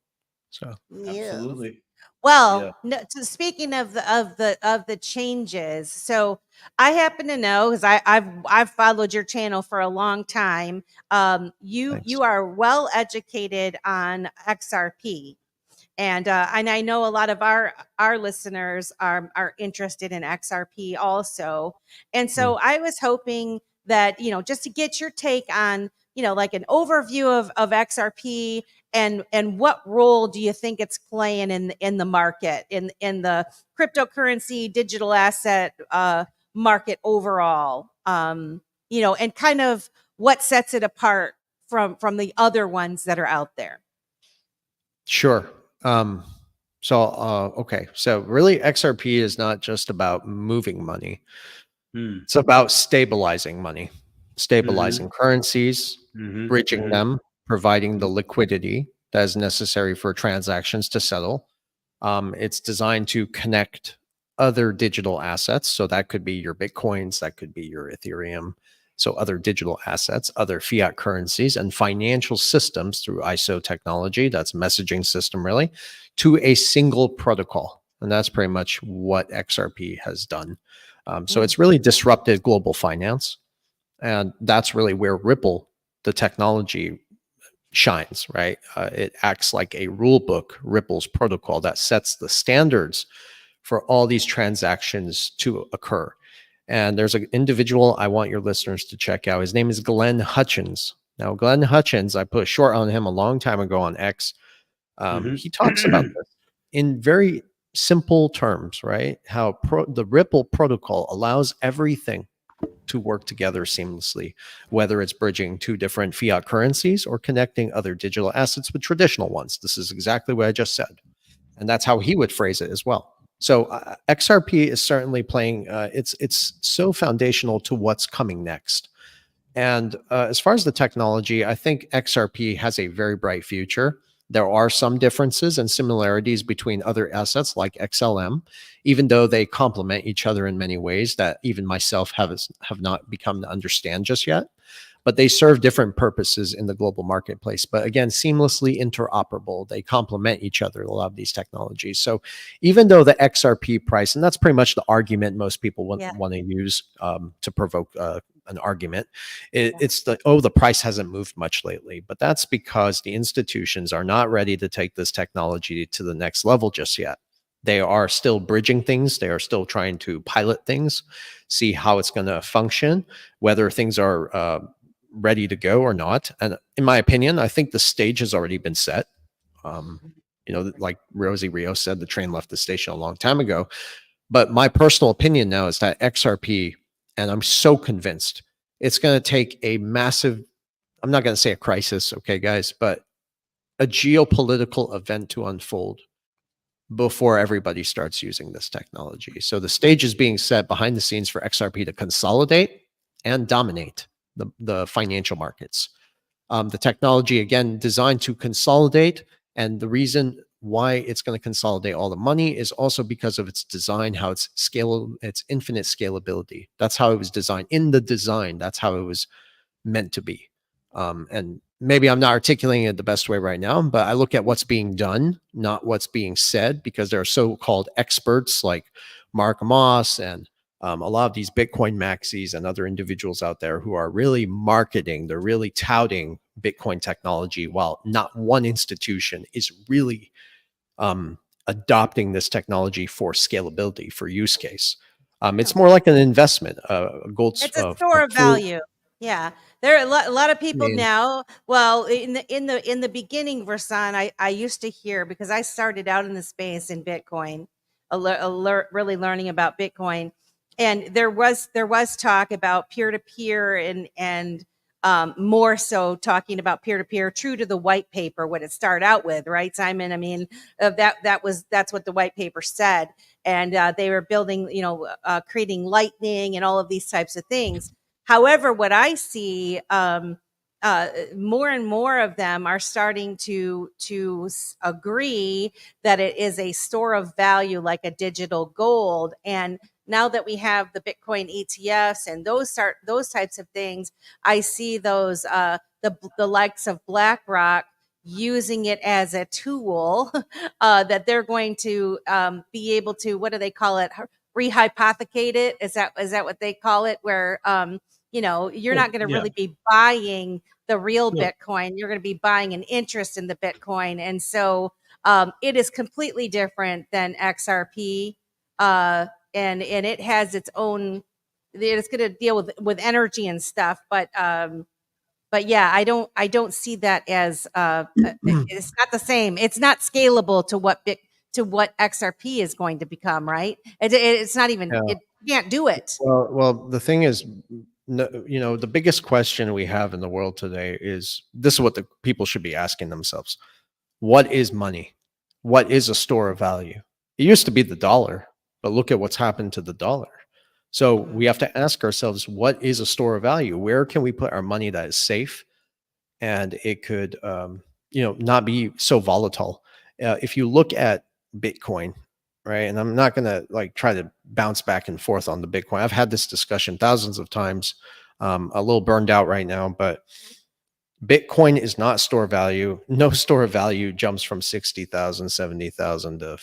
So Absolutely. Well, so speaking of the changes, so I happen to know, because I've followed your channel for a long time. You thanks. are well educated on XRP. And I know a lot of our listeners are interested in XRP also. And so I was hoping that, just to get your take on, like an overview of XRP and what role do you think it's playing in the market, in the cryptocurrency digital asset market overall, and kind of what sets it apart from the other ones that are out there. Sure. Okay. So really, XRP is not just about moving money. It's about stabilizing money, stabilizing currencies, bridging them, providing the liquidity that is necessary for transactions to settle. It's designed to connect other digital assets. So that could be your Bitcoins, that could be your Ethereum. So other digital assets, other fiat currencies, and financial systems through ISO technology, that's messaging system really, to a single protocol. And that's pretty much what XRP has done. So it's really disrupted global finance. And that's really where Ripple, the technology, shines, right? It acts like a rule book, Ripple's protocol, that sets the standards for all these transactions to occur. And there's an individual I want your listeners to check out. His name is Glenn Hutchins. Now, Glenn Hutchins, I put a short on him a long time ago on X. He talks about this in very simple terms, right? How the Ripple protocol allows everything to work together seamlessly, whether it's bridging two different fiat currencies or connecting other digital assets with traditional ones. This is exactly what I just said. And that's how he would phrase it as well. So XRP is certainly playing, it's so foundational to what's coming next. And as far as the technology, I think XRP has a very bright future. There are some differences and similarities between other assets like XLM, even though they complement each other in many ways that even myself have not become to understand just yet. But they serve different purposes in the global marketplace. But again, seamlessly interoperable. They complement each other, a lot of these technologies. So even though the XRP price, and that's pretty much the argument most people want to use to provoke an argument, it's the price hasn't moved much lately. But that's because the institutions are not ready to take this technology to the next level just yet. They are still bridging things. They are still trying to pilot things, see how it's going to function, whether things are ready to go or not. And in my opinion, I think the stage has already been set. Like Rosie Rios said, the train left the station a long time ago. But my personal opinion now is that XRP, and I'm so convinced, it's going to take a massive, I'm not going to say a crisis, okay, guys, but a geopolitical event to unfold before everybody starts using this technology. So the stage is being set behind the scenes for XRP to consolidate and dominate the financial markets. The technology, again, designed to consolidate. And the reason why it's going to consolidate all the money is also because of its design, how it's scalable, its infinite scalability. That's how it was designed. In the design, that's how it was meant to be. And maybe I'm not articulating it the best way right now, but I look at what's being done, not what's being said, because there are so-called experts like Mark Moss and a lot of these Bitcoin maxis and other individuals out there who are really marketing, they're really touting Bitcoin technology, while not one institution is really adopting this technology for scalability, for use case. It's more like an investment, a gold. It's a store of value. Yeah, there are a lot of people now. Well, in the beginning, Versan, I used to hear, because I started out in the space in Bitcoin, really learning about Bitcoin, and there was talk about peer to peer and more so talking about peer to peer, true to the white paper, what it started out with, right, Simon? I mean, that's what the white paper said, and they were building, creating Lightning and all of these types of things. However, what I see, more and more of them are starting to agree that it is a store of value, like a digital gold. And now that we have the Bitcoin ETFs and those types of things, I see those the likes of BlackRock using it as a tool that they're going to be able to, what do they call it? Rehypothecate it. Is that what they call it? Where you're not going to really be buying the real Bitcoin. You're going to be buying an interest in the Bitcoin. And so it is completely different than XRP. And it has its own, it's going to deal with energy and stuff. But yeah, I don't see that as it's not the same. It's not scalable to what XRP is going to become, right? It's not even, it can't do it. Well, the thing is, the biggest question we have in the world today is, this is what the people should be asking themselves. What is money? What is a store of value? It used to be the dollar, but look at what's happened to the dollar. So we have to ask ourselves, what is a store of value? Where can we put our money that is safe and it could, not be so volatile? If you look at Bitcoin, right? And I'm not going to try to bounce back and forth on the Bitcoin. I've had this discussion thousands of times. A little burned out right now, but Bitcoin is not store value. No store of value jumps from 60,000, 70,000 to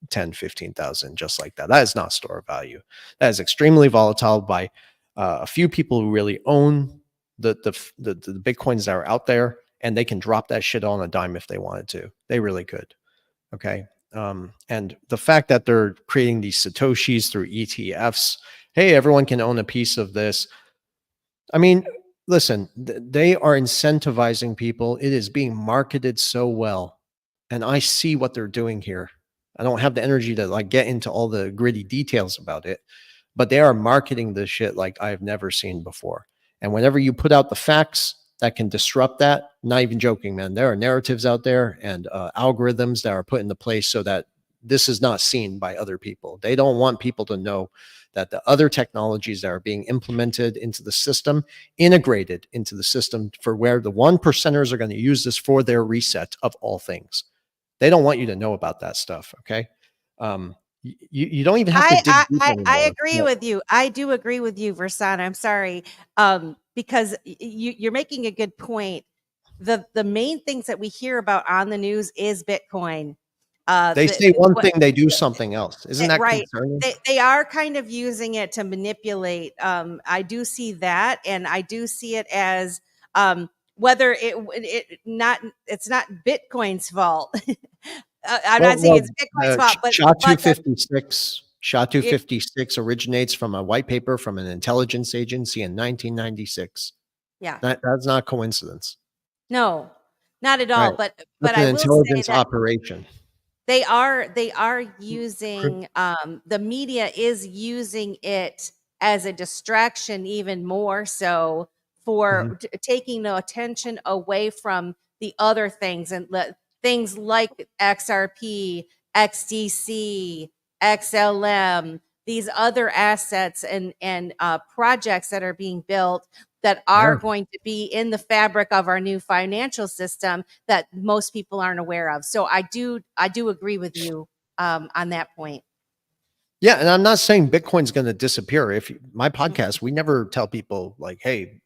10, 15,000, just like that. That is not store of value. That is extremely volatile by a few people who really own the Bitcoins that are out there, and they can drop that shit on a dime if they wanted to. They really could. Okay. And the fact that they're creating these Satoshis through ETFs, hey, everyone can own a piece of this. I mean, listen, they are incentivizing people. It is being marketed so well. And I see what they're doing here. I don't have the energy to get into all the gritty details about it, but they are marketing this shit like I've never seen before. And whenever you put out the facts that can disrupt that, not even joking, man, there are narratives out there and algorithms that are put into place so that this is not seen by other people. They don't want people to know that the other technologies that are being implemented into the system, integrated into the system, for where the 1%ers are going to use this for their reset of all things. They don't want you to know about that stuff. Okay. You don't even have to dig deep anymore. I agree with you. I do agree with you, Versan. I'm sorry. Because you're making a good point. The main things that we hear about on the news is Bitcoin. They say one thing, they do something else. Isn't that right? concerning? They are kind of using it to manipulate. I do see that, and I do see it as whether it's not Bitcoin's fault. I'm not saying it's Bitcoin's fault, but SHA-256. SHA-256 originates from a white paper from an intelligence agency in 1996. Yeah, that's not coincidence. No, not at all. Right. But an I will intelligence say that operation. They are using, the media is using it as a distraction even more so for taking the attention away from the other things, and things like XRP, XDC, XLM, these other assets and projects that are being built that are going to be in the fabric of our new financial system that most people aren't aware of. So I do agree with you on that point. Yeah, and I'm not saying Bitcoin's going to disappear. My podcast, we never tell people like, hey,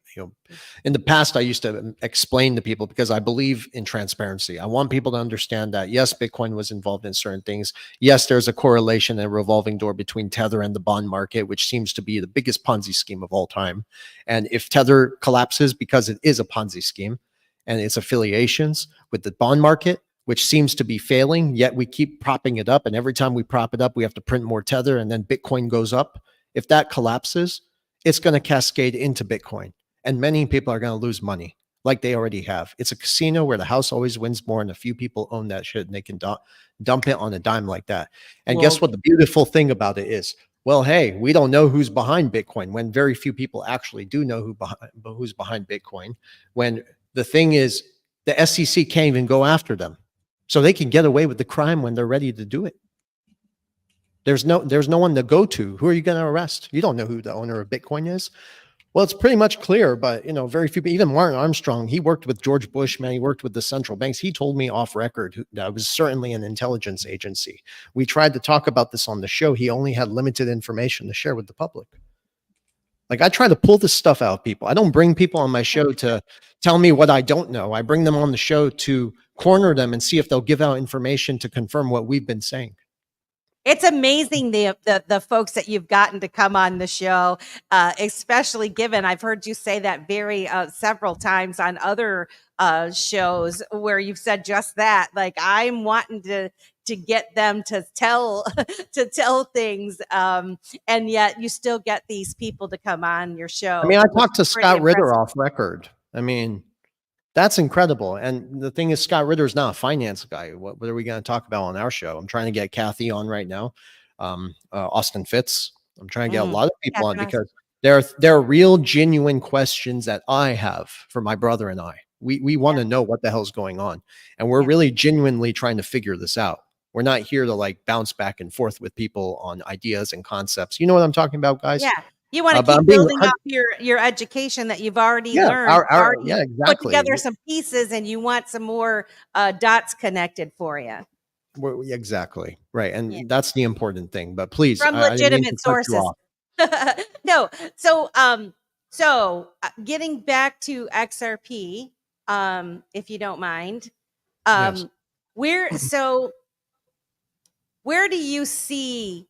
in the past, I used to explain to people because I believe in transparency. I want people to understand that, yes, Bitcoin was involved in certain things. Yes, there's a correlation and a revolving door between Tether and the bond market, which seems to be the biggest Ponzi scheme of all time. And if Tether collapses because it is a Ponzi scheme and its affiliations with the bond market, which seems to be failing, yet we keep propping it up. And every time we prop it up, we have to print more Tether and then Bitcoin goes up. If that collapses, it's going to cascade into Bitcoin. And many people are going to lose money like they already have. It's a casino where the house always wins more and a few people own that shit and they can dump it on a dime like that. And guess what? The beautiful thing about it is, well, hey, we don't know who's behind Bitcoin when very few people actually do know who's behind Bitcoin. When the thing is, the SEC can't even go after them. So they can get away with the crime when they're ready to do it. There's no one to go to. Who are you going to arrest? You don't know who the owner of Bitcoin is. Well, it's pretty much clear, but very few people, even Martin Armstrong, he worked with George Bush, man. He worked with the central banks. He told me off record that was certainly an intelligence agency. We tried to talk about this on the show. He only had limited information to share with the public. Like, I try to pull this stuff out of people. I don't bring people on my show to tell me what I don't know. I bring them on the show to corner them and see if they'll give out information to confirm what we've been saying. It's amazing the folks that you've gotten to come on the show, especially given I've heard you say that very several times on other shows where you've said just that. Like, I'm wanting to get them to tell things, and yet you still get these people to come on your show. I mean, I talked to Scott Ritter off record. I mean, that's incredible. And the thing is, Scott Ritter is not a finance guy. What are we going to talk about on our show? I'm trying to get Kathy on right now. Austin Fitz. I'm trying to get a lot of people on because there are real, genuine questions that I have for my brother and I. We want to know what the hell's going on. And we're really genuinely trying to figure this out. We're not here to like bounce back and forth with people on ideas and concepts. You know what I'm talking about, guys? Yeah. You want to keep building up your education that you've already learned. Exactly. Put together some pieces, and you want some more dots connected for you. Exactly. Right. And that's the important thing. But please, from legitimate sources. No. So getting back to XRP, if you don't mind, yes. Where do you see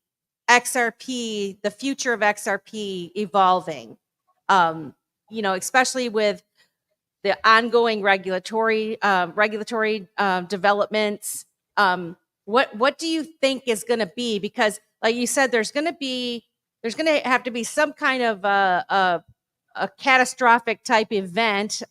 XRP, the future of XRP evolving? Especially with the ongoing regulatory developments. What do you think is going to be? Because, like you said, there's going to have to be some kind of a catastrophic type event.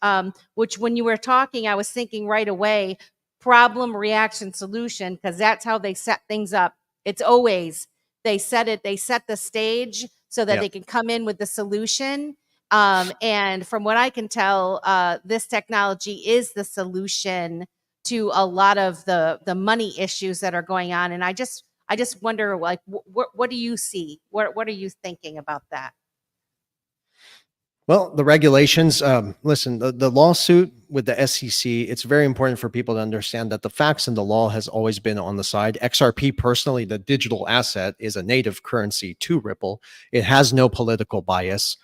Which, when you were talking, I was thinking right away, problem, reaction, solution, because that's how they set things up. It's always they set the stage so that they can come in with the solution. And from what I can tell, this technology is the solution to a lot of the money issues that are going on. And I just wonder, like, what do you see? What are you thinking about that? Well, the regulations, listen, the lawsuit with the SEC, it's very important for people to understand that the facts and the law has always been on the side. XRP, personally, the digital asset, is a native currency to Ripple. It has no political bias.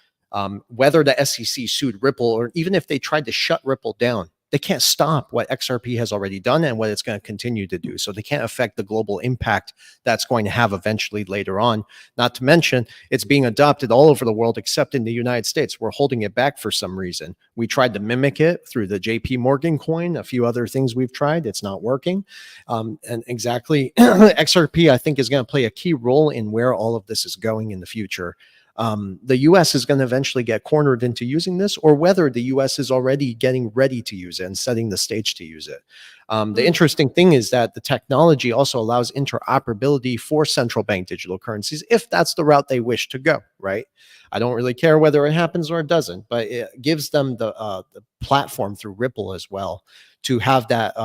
Whether the SEC sued Ripple or even if they tried to shut Ripple down, they can't stop what XRP has already done and what it's going to continue to do. So they can't affect the global impact that's going to have eventually later on. Not to mention, it's being adopted all over the world except in the United States. We're holding it back for some reason. We tried to mimic it through the JP Morgan coin, a few other things we've tried. It's not working. And exactly, XRP, I think, is going to play a key role in where all of this is going in the future. the US is going to eventually get cornered into using this, or whether the US is already getting ready to use it and setting the stage to use it. The interesting thing is that the technology also allows interoperability for central bank digital currencies if that's the route they wish to go, right? I don't really care whether it happens or it doesn't, but it gives them the platform through Ripple as well to have that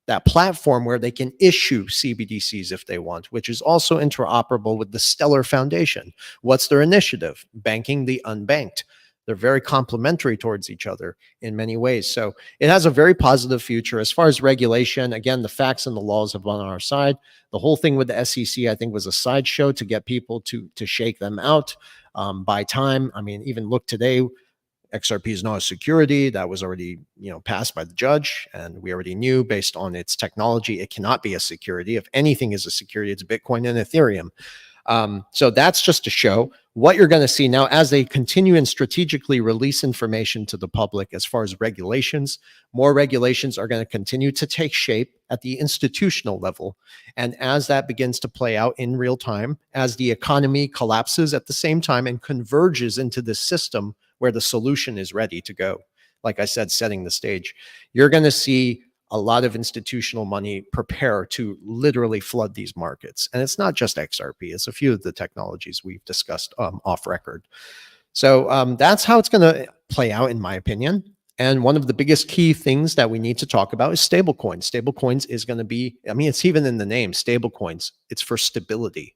that platform where they can issue CBDCs if they want, which is also interoperable with the Stellar Foundation. What's their initiative? Banking the unbanked. They're very complementary towards each other in many ways. So it has a very positive future. As far as regulation, again, the facts and the laws have been on our side. The whole thing with the SEC, I think, was a sideshow to get people to shake them out, buy time. I mean, even look today, XRP is not a security. That was already, passed by the judge, and we already knew based on its technology, it cannot be a security. If anything is a security, it's Bitcoin and Ethereum. So that's just to show what you're going to see now as they continue and strategically release information to the public as far as regulations. More regulations are going to continue to take shape at the institutional level. And as that begins to play out in real time, as the economy collapses at the same time and converges into this system where the solution is ready to go, like I said, setting the stage, you're going to see a lot of institutional money prepare to literally flood these markets. And it's not just XRP, it's a few of the technologies we've discussed off record. So that's how it's going to play out, in my opinion. And one of the biggest key things that we need to talk about is stablecoins. Stablecoins is going to be, I mean, it's even in the name, stablecoins. It's for stability.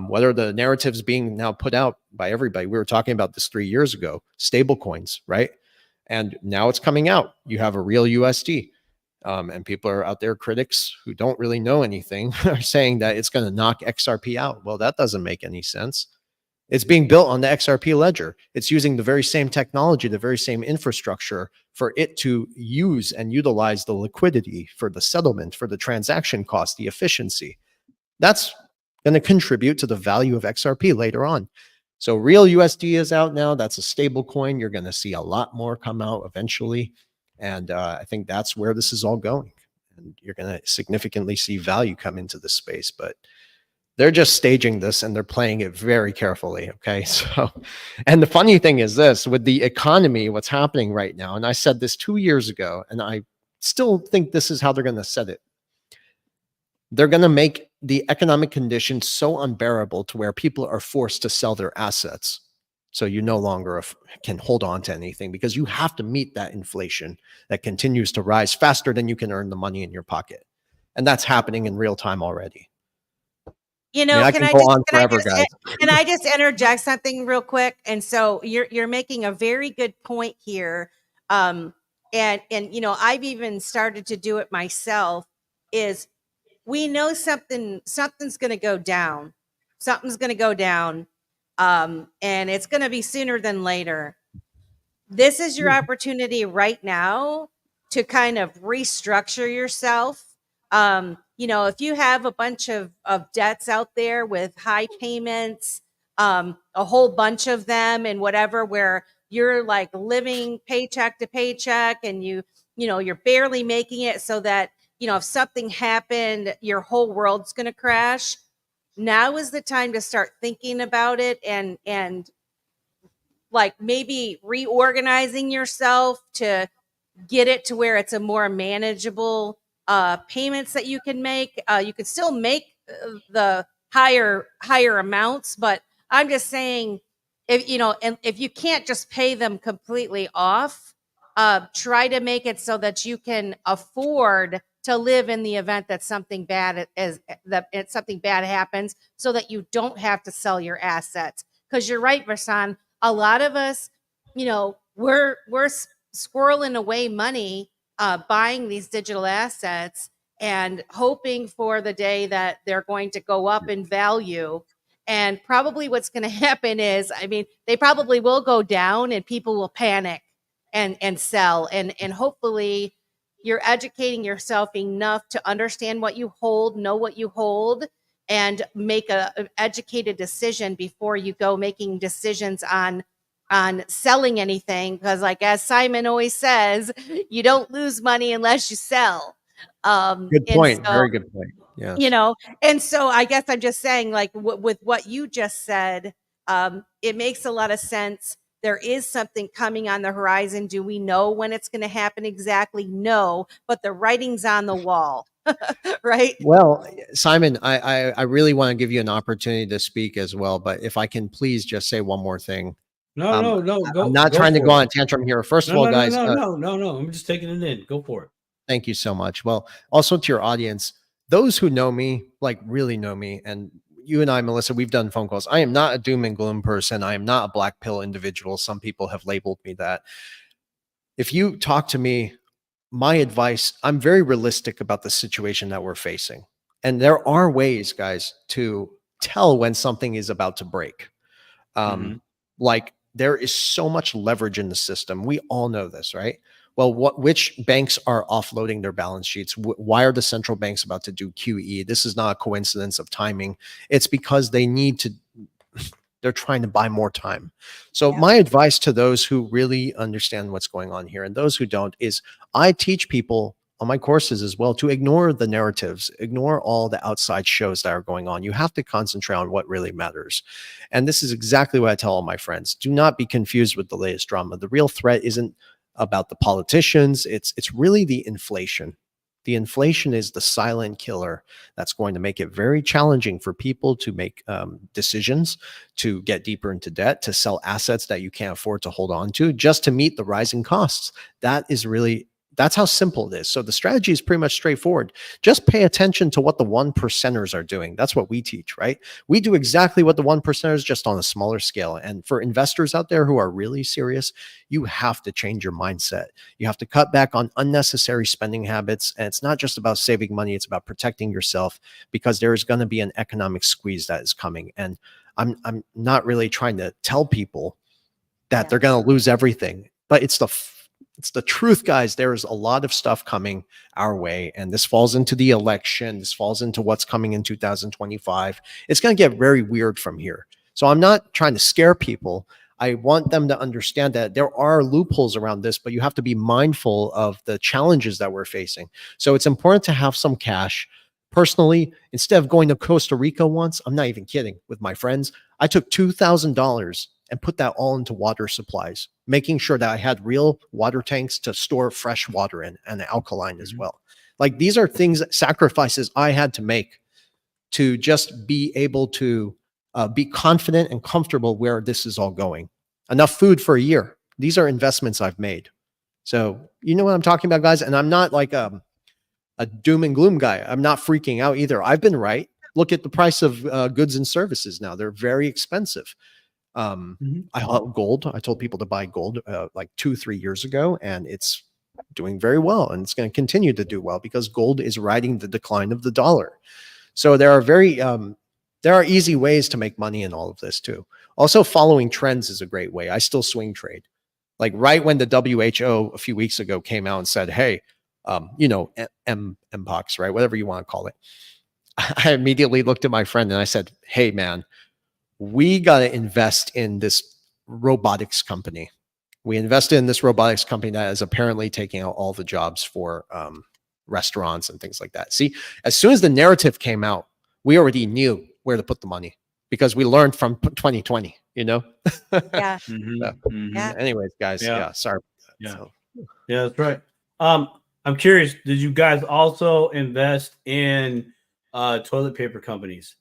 Whether the narrative's being now put out by everybody, we were talking about this 3 years ago, stablecoins, right? And now it's coming out. You have a real USD. And people are out there, critics who don't really know anything, are saying that it's going to knock XRP out. Well, that doesn't make any sense. It's being built on the XRP ledger. It's using the very same technology, the very same infrastructure for it to use and utilize the liquidity for the settlement, for the transaction cost, the efficiency. That's going to contribute to the value of XRP later on. So real USD is out now. That's a stable coin. You're going to see a lot more come out eventually. And I think that's where this is all going. And you're going to significantly see value come into this space. But they're just staging this and they're playing it very carefully. Okay. So, and the funny thing is this, with the economy, what's happening right now, and I said this 2 years ago, and I still think this is how they're going to set it. They're going to make the economic conditions so unbearable to where people are forced to sell their assets. So you no longer can hold on to anything because you have to meet that inflation that continues to rise faster than you can earn the money in your pocket. And that's happening in real time already. You know, can I just interject something real quick? And so you're making a very good point here. And I've even started to do it myself. Is we know something's going to go down. Something's going to go down. And it's going to be sooner than later. This is your opportunity right now to kind of restructure yourself. If you have a bunch of debts out there with high payments, a whole bunch of them and whatever, where you're like living paycheck to paycheck and you're barely making it so that, if something happened, your whole world's going to crash. Now is the time to start thinking about it and like maybe reorganizing yourself to get it to where it's a more manageable payments that you can make. You could still make the higher amounts, but I'm just saying if you can't just pay them completely off, try to make it so that you can afford to live in the event that something bad happens, so that you don't have to sell your assets. Because you're right, Versan, a lot of us, we're squirreling away money, buying these digital assets and hoping for the day that they're going to go up in value. And probably what's going to happen is, they probably will go down and people will panic and sell. And hopefully you're educating yourself enough to understand what you hold, know what you hold, and make an educated decision before you go making decisions on selling anything. Because like, as Simon always says, you don't lose money unless you sell. Good point. Very good point. Yeah. And so I guess I'm just saying, like, with what you just said, It makes a lot of sense. There is something coming on the horizon. Do we know when it's going to happen exactly? No, but the writing's on the wall, right? Well, Simon, I really want to give you an opportunity to speak as well, but if I can please just say one more thing. No. I'm not trying to go on a tantrum here. First of all, guys, No. I'm just taking it in. Go for it. thank you so much. Well, also to your audience, those who know me, like really know me, and you and I, Melissa, we've done phone calls. I am not a doom and gloom person. I am not a black pill individual. Some people have labeled me that. If you talk to me, my advice, I'm very realistic about the situation that we're facing. And there are ways, guys, to tell when something is about to break. Like there is so much leverage in the system. We all know this, right? Well, which banks are offloading their balance sheets? Why are the central banks about to do QE? This is not a coincidence of timing. It's because they need to, they're trying to buy more time. So my advice to those who really understand what's going on here and those who don't is I teach people on my courses as well to ignore the narratives, ignore all the outside shows that are going on. You have to concentrate on what really matters. And this is exactly what I tell all my friends. Do not be confused with the latest drama. The real threat isn't about the politicians. It's really the inflation. The inflation is the silent killer that's going to make it very challenging for people to make decisions, to get deeper into debt, to sell assets that you can't afford to hold on to just to meet the rising costs. That's how simple it is. So the strategy is pretty much straightforward. Just pay attention to what the 1%ers are doing. That's what we teach, right? We do exactly what the 1%ers, just on a smaller scale. And for investors out there who are really serious, you have to change your mindset. You have to cut back on unnecessary spending habits. And it's not just about saving money. It's about protecting yourself, because there is going to be an economic squeeze that is coming. And I'm not really trying to tell people that they're going to lose everything, but it's the truth, guys. There is a lot of stuff coming our way, and this falls into the election. This falls into what's coming in 2025. It's going to get very weird from here. So I'm not trying to scare people. I want them to understand that there are loopholes around this, but you have to be mindful of the challenges that we're facing. So it's important to have some cash. Personally, instead of going to Costa Rica once, I'm not even kidding, with my friends, I took $2,000 and put that all into water supplies, making sure that I had real water tanks to store fresh water in, and alkaline as well. Like, these are things, sacrifices I had to make to just be able to be confident and comfortable where this is all going. Enough food for a year. These are investments I've made. So you know what I'm talking about, guys? And I'm not like a doom and gloom guy. I'm not freaking out either. I've been right. Look at the price of goods and services now. They're very expensive. I love gold. I told people to buy gold like 2-3 years ago, and it's doing very well, and it's going to continue to do well because gold is riding the decline of the dollar. So there are easy ways to make money in all of this too. Also, following trends is a great way. I still swing trade. Like right when the WHO a few weeks ago came out and said, hey, Mpox, right? Whatever you want to call it. I immediately looked at my friend and I said, hey man, we got to invest in this robotics company. We invested in this robotics company that is apparently taking out all the jobs for restaurants and things like that. See, as soon as the narrative came out, we already knew where to put the money because we learned from 2020, Yeah. Anyways, guys, sorry. Yeah, that's right. I'm curious, did you guys also invest in toilet paper companies?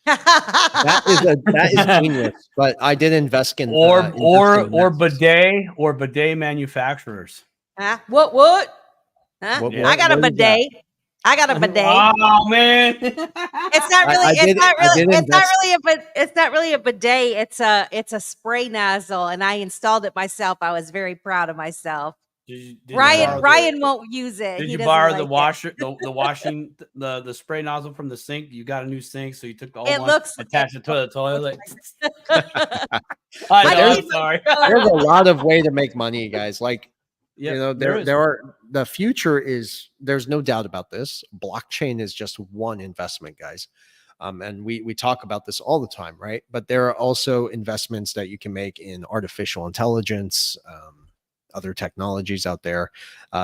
that is genius. But I did invest in bidet manufacturers. What? Huh? What I got a bidet. I got a bidet. Oh man, it's not really. It's not really a bidet. It's a spray nozzle, and I installed it myself. I was very proud of myself. Ryan won't use it. Did you borrow the washer, the spray nozzle from the sink? You got a new sink, so you took the old one, attached it to the toilet. Sorry. There's a lot of way to make money, guys. Like, the future is, there's no doubt about this. Blockchain is just one investment, guys. And we talk about this all the time, right? But there are also investments that you can make in artificial intelligence, other technologies out there.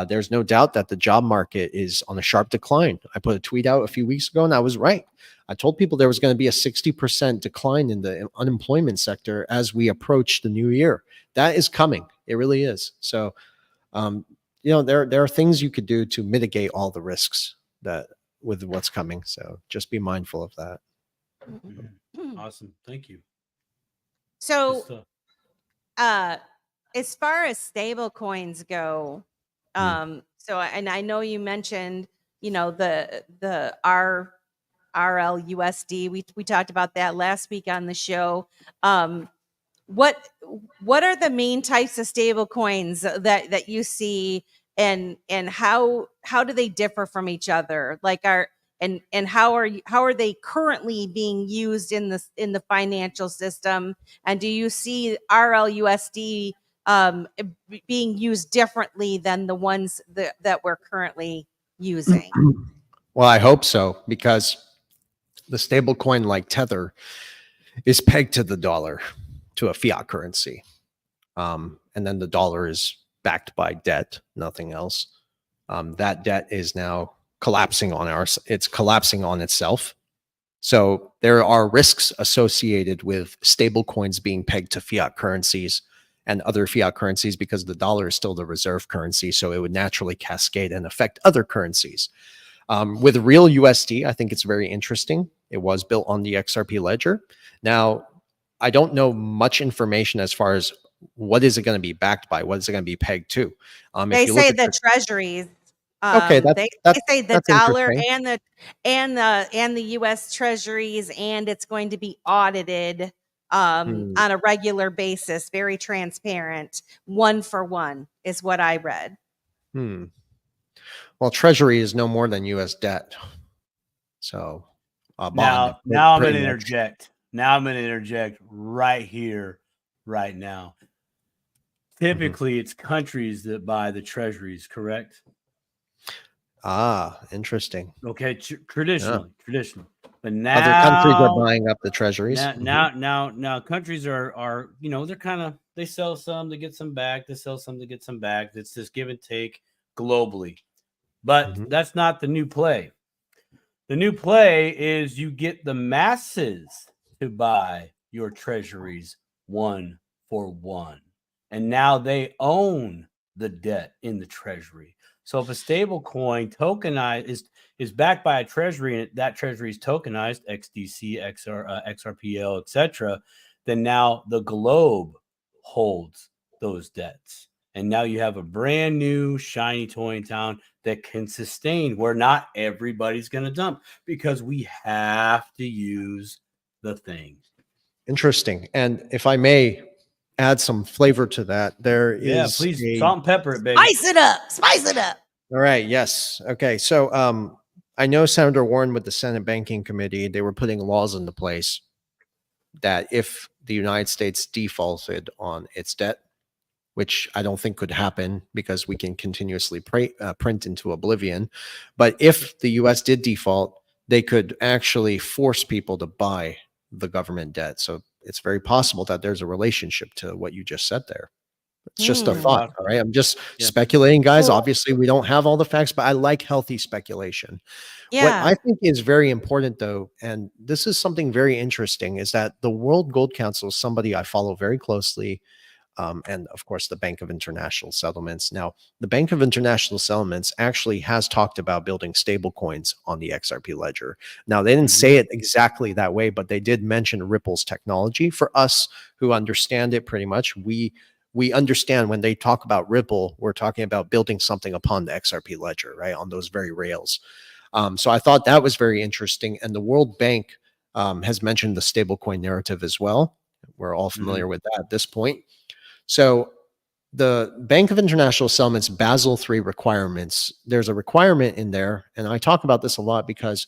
There's no doubt that the job market is on a sharp decline. I put a tweet out a few weeks ago and I was right. I told people there was going to be a 60% decline in the unemployment sector as we approach the new year. That is coming. It really is. So, there are things you could do to mitigate all the risks that with what's coming. So just be mindful of that. Awesome. Thank you. So, as far as stable coins go, and I know you mentioned, the RLUSD. We talked about that last week on the show. What are the main types of stable coins that you see, and how do they differ from each other? Like and how are they currently being used in the financial system? And do you see RLUSD being used differently than the ones that we're currently using? Well, I hope so, because the stable coin like Tether is pegged to the dollar, to a fiat currency. And then the dollar is backed by debt, nothing else. That debt is now collapsing it's collapsing on itself. So there are risks associated with stable coins being pegged to fiat currencies and other fiat currencies, because the dollar is still the reserve currency. So it would naturally cascade and affect other currencies. With real USD, I think it's very interesting. It was built on the XRP ledger. Now, I don't know much information as far as what is it going to be backed by, what is it going to be pegged to. They say the treasuries. Okay, they say the dollar and the U.S. treasuries, and it's going to be audited on a regular basis, very transparent, 1-for-1 is what I read. Well, treasury is no more than U.S. debt. So now I'm going to interject. Now I'm going to interject right here, right now. Typically, it's countries that buy the treasuries, correct? Interesting. Okay, traditionally, but now other countries are buying up the treasuries. Now countries are they're kind of, they sell some to get some back, they sell some to get some back. It's this give and take globally, but that's not the new play. The new play is you get the masses to buy your treasuries 1-for-1, and now they own the debt in the treasury. So if a stable coin tokenized is backed by a treasury, and that treasury is tokenized, XDC, XRPL, etc., then now the globe holds those debts. And now you have a brand new shiny toy in town that can sustain, where not everybody's going to dump, because we have to use the thing. Interesting. And if I may add some flavor to that, please salt and pepper it, baby. Spice it up. All right. Yes. Okay. So I know Senator Warren with the Senate Banking Committee, they were putting laws into place that if the United States defaulted on its debt, which I don't think could happen because we can continuously print into oblivion, but if the U.S. did default, they could actually force people to buy the government debt. So it's very possible that there's a relationship to what you just said there. It's just a thought. All right. I'm just speculating, guys. Cool. Obviously, we don't have all the facts, but I like healthy speculation. Yeah. What I think is very important, though, and this is something very interesting, is that the World Gold Council is somebody I follow very closely. And of course, the Bank of International Settlements. Now, the Bank of International Settlements actually has talked about building stable coins on the XRP ledger. Now, they didn't say it exactly that way, but they did mention Ripple's technology. For us who understand it pretty much, we understand when they talk about Ripple, we're talking about building something upon the XRP ledger, right, on those very rails. So I thought that was very interesting. And the World Bank has mentioned the stablecoin narrative as well. We're all familiar with that at this point. So the Bank of International Settlements Basel III requirements, there's a requirement in there, and I talk about this a lot because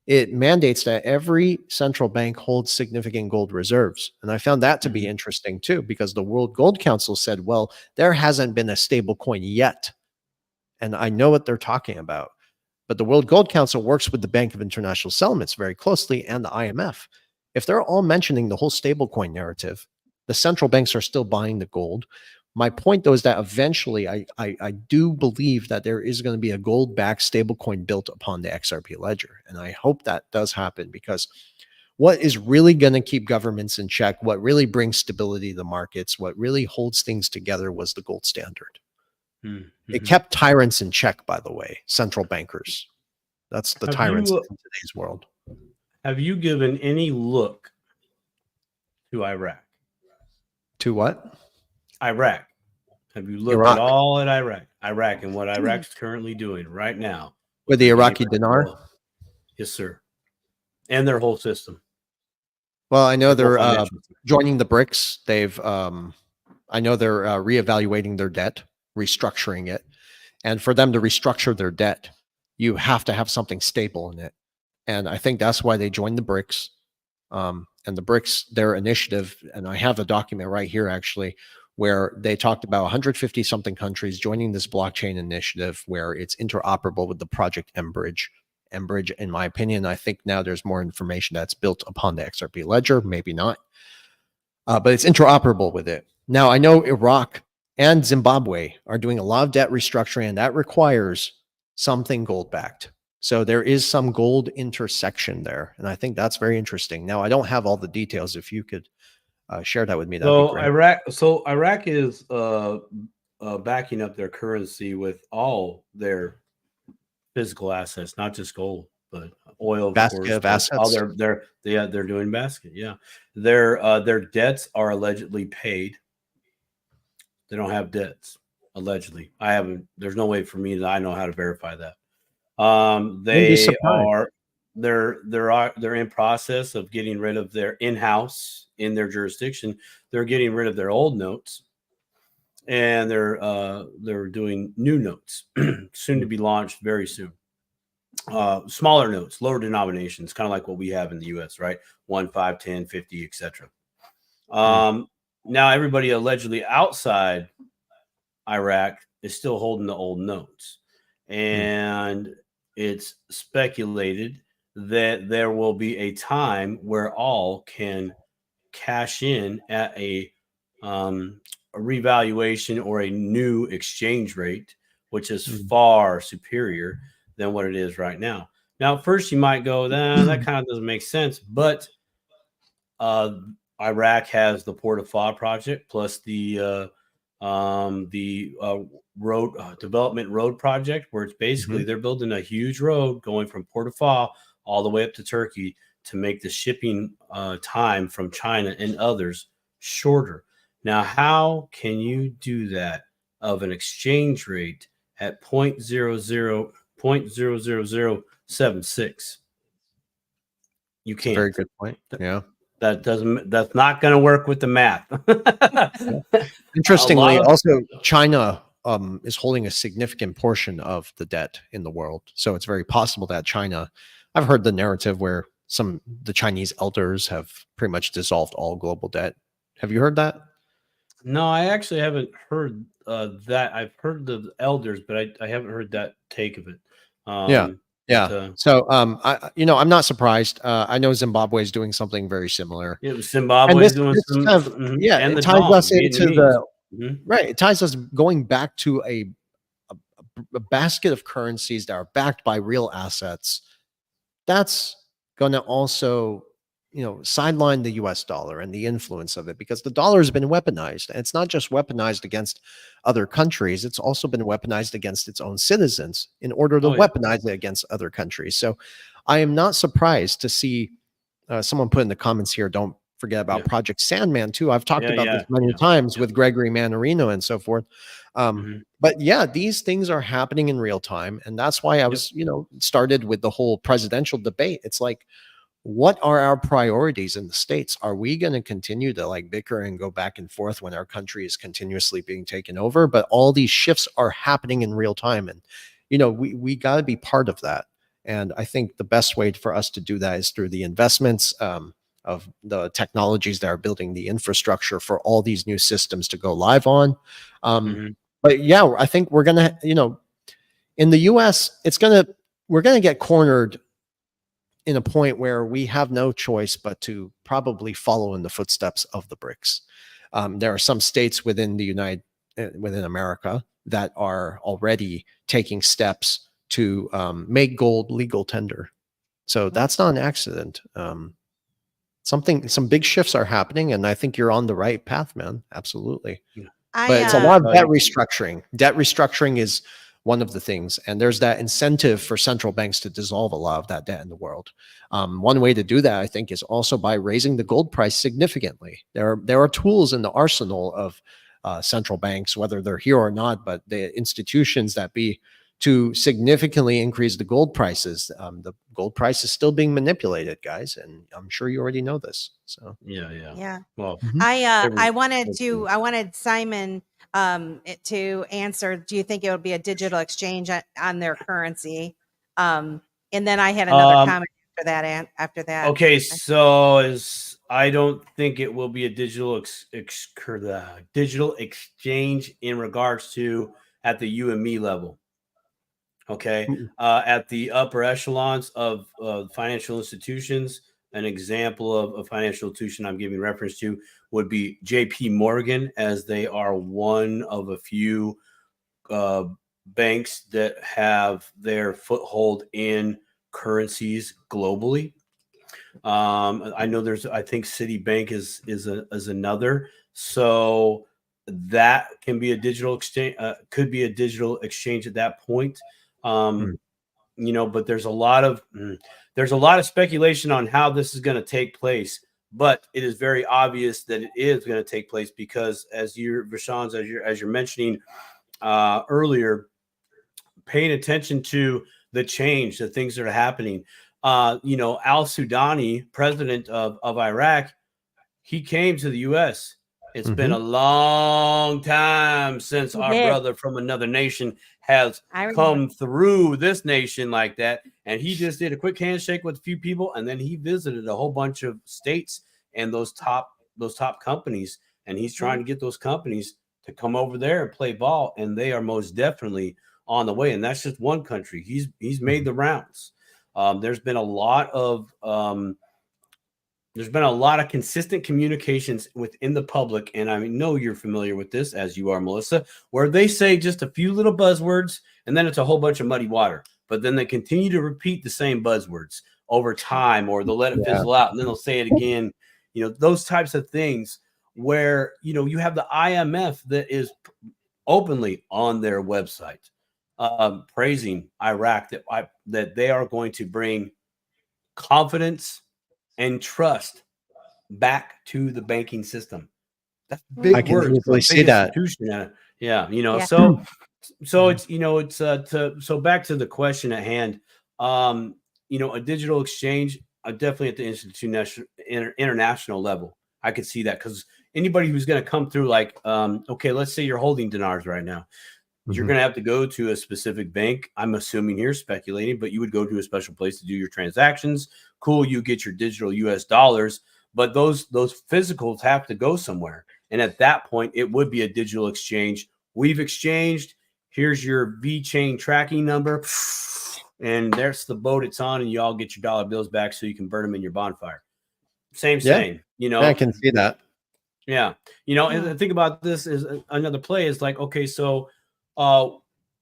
it mandates that every central bank holds significant gold reserves. And I found that to be interesting too, because the World Gold Council said, well, there hasn't been a stable coin yet. And I know what they're talking about. But the World Gold Council works with the Bank of International Settlements very closely, and the IMF. If they're all mentioning the whole stablecoin narrative, the central banks are still buying the gold. My point, though, is that eventually I do believe that there is going to be a gold-backed stablecoin built upon the XRP ledger. And I hope that does happen, because what is really going to keep governments in check, what really brings stability to the markets, what really holds things together was the gold standard. Mm-hmm. It kept tyrants in check, by the way, central bankers. That's the tyrants in today's world. Have you given any look to Iraq? To what? Iraq. Have you looked at all at Iraq? Iraq and what Iraq's currently doing right now. With the Iraqi dinar? Yes, sir. And their whole system. Well, I know they're joining the BRICS. They've, I know they're reevaluating their debt, restructuring it. And for them to restructure their debt, you have to have something stable in it. And I think that's why they joined the BRICS. And the BRICS, their initiative, and I have a document right here actually, where they talked about 150 something countries joining this blockchain initiative, where it's interoperable with the project Mbridge. Mbridge, in my opinion, I think now there's more information that's built upon the XRP ledger, maybe not, but it's interoperable with it. Now, I know Iraq and Zimbabwe are doing a lot of debt restructuring, and that requires something gold-backed. So there is some gold intersection there, and I think that's very interesting. Now, I don't have all the details. If you could share that with me, that'd be great. Iraq is backing up their currency with all their physical assets, not just gold, but oil, basket of assets. They're doing basket. Yeah, their debts are allegedly paid. They don't have debts, allegedly. I haven't. There's no way for me that I know how to verify that. They're in process of getting rid of their in-house in their jurisdiction. They're getting rid of their old notes, and they're doing new notes soon to be launched very soon. Smaller notes, lower denominations, kind of like what we have in the US, right? 1, 5, 10, 50, etc. Now everybody allegedly outside Iraq is still holding the old notes, and it's speculated that there will be a time where all can cash in at a revaluation or a new exchange rate, which is far superior than what it is right now. Now, at first you might go, that kind of doesn't make sense, but Iraq has the Port of Fa project plus the development road project, where it's basically they're building a huge road going from Port of Fa all the way up to Turkey to make the shipping time from China and others shorter. Now, how can you do that of an exchange rate at 0.000076? You can't. Very good point. Yeah. That's not going to work with the math. Interestingly, also China is holding a significant portion of the debt in the world. So it's very possible that China, I've heard the narrative where the Chinese elders have pretty much dissolved all global debt. Have you heard that? No, I actually haven't heard that. I've heard the elders, but I haven't heard that take of it. Yeah. So, I'm not surprised. I know Zimbabwe is doing something very similar. Yeah, Zimbabwe is doing some, and it ties us into right. It ties us going back to a basket of currencies that are backed by real assets. That's going to also, sideline the US dollar and the influence of it, because the dollar has been weaponized. And it's not just weaponized against other countries. It's also been weaponized against its own citizens in order to weaponize it against other countries. So I am not surprised to see someone put in the comments here, don't forget about Project Sandman too. I've talked about this many times with Gregory Manarino and so forth. But yeah, these things are happening in real time. And that's why I was, started with the whole presidential debate. It's like, what are our priorities in the States? Are we going to continue to bicker and go back and forth when our country is continuously being taken over? But all these shifts are happening in real time. And, we got to be part of that. And I think the best way for us to do that is through the investments of the technologies that are building the infrastructure for all these new systems to go live on. But yeah, I think we're going to, in the US, we're going to get cornered in a point where we have no choice but to probably follow in the footsteps of the BRICS. There are some states within the United within America that are already taking steps to make gold legal tender. So that's not an accident. Some big shifts are happening, and I think you're on the right path, man. Absolutely. But it's a lot of debt restructuring. Debt restructuring is one of the things, and there's that incentive for central banks to dissolve a lot of that debt in the world. One way to do that, I think, is also by raising the gold price significantly. There are tools in the arsenal of central banks, whether they're here or not, but the institutions that be to significantly increase the gold prices. The gold price is still being manipulated, guys, and I'm sure you already know this. So yeah. Well, I wanted Simon to answer. Do you think it would be a digital exchange on their currency? And then I had another comment after that. Okay, so I don't think it will be a digital exchange in regards to at the UME level. Okay, at the upper echelons of financial institutions, an example of a financial institution I'm giving reference to would be JP Morgan, as they are one of a few banks that have their foothold in currencies globally. I know I think Citibank is another. So that can be a digital exchange, could be a digital exchange at that point. But there's a lot of speculation on how this is going to take place. But it is very obvious that it is going to take place because, as you're mentioning earlier, paying attention to the change, the things that are happening. Al-Sudani, president of Iraq, he came to the U.S. It's been a long time since our brother from another nation has come through this nation like that. And he just did a quick handshake with a few people, and then he visited a whole bunch of states and those top companies. And he's trying to get those companies to come over there and play ball, and they are most definitely on the way. And that's just one country. He's made the rounds. There's been a lot of consistent communications within the public, and I know you're familiar with this, as you are, Melissa, where they say just a few little buzzwords, and then it's a whole bunch of muddy water. But then they continue to repeat the same buzzwords over time, or they'll let it fizzle out, and then they'll say it again. Those types of things where, you have the IMF that is openly on their website praising Iraq, that they are going to bring confidence and trust back to the banking system. That's big I can words. easily see that. So it's so back to the question at hand. A digital exchange, definitely at the international level, I could see that, because anybody who's going to come through, like, okay, let's say you're holding dinars right now. You're going to have to go to a specific bank. I'm assuming here, speculating, but you would go to a special place to do your transactions. Cool, you get your digital US dollars, but those physicals have to go somewhere. And at that point, it would be a digital exchange. We've exchanged. Here's your VeChain tracking number, and there's the boat it's on, and you all get your dollar bills back so you can burn them in your bonfire. Same. I can see that. Yeah. And the thing about this is another play is like, okay, so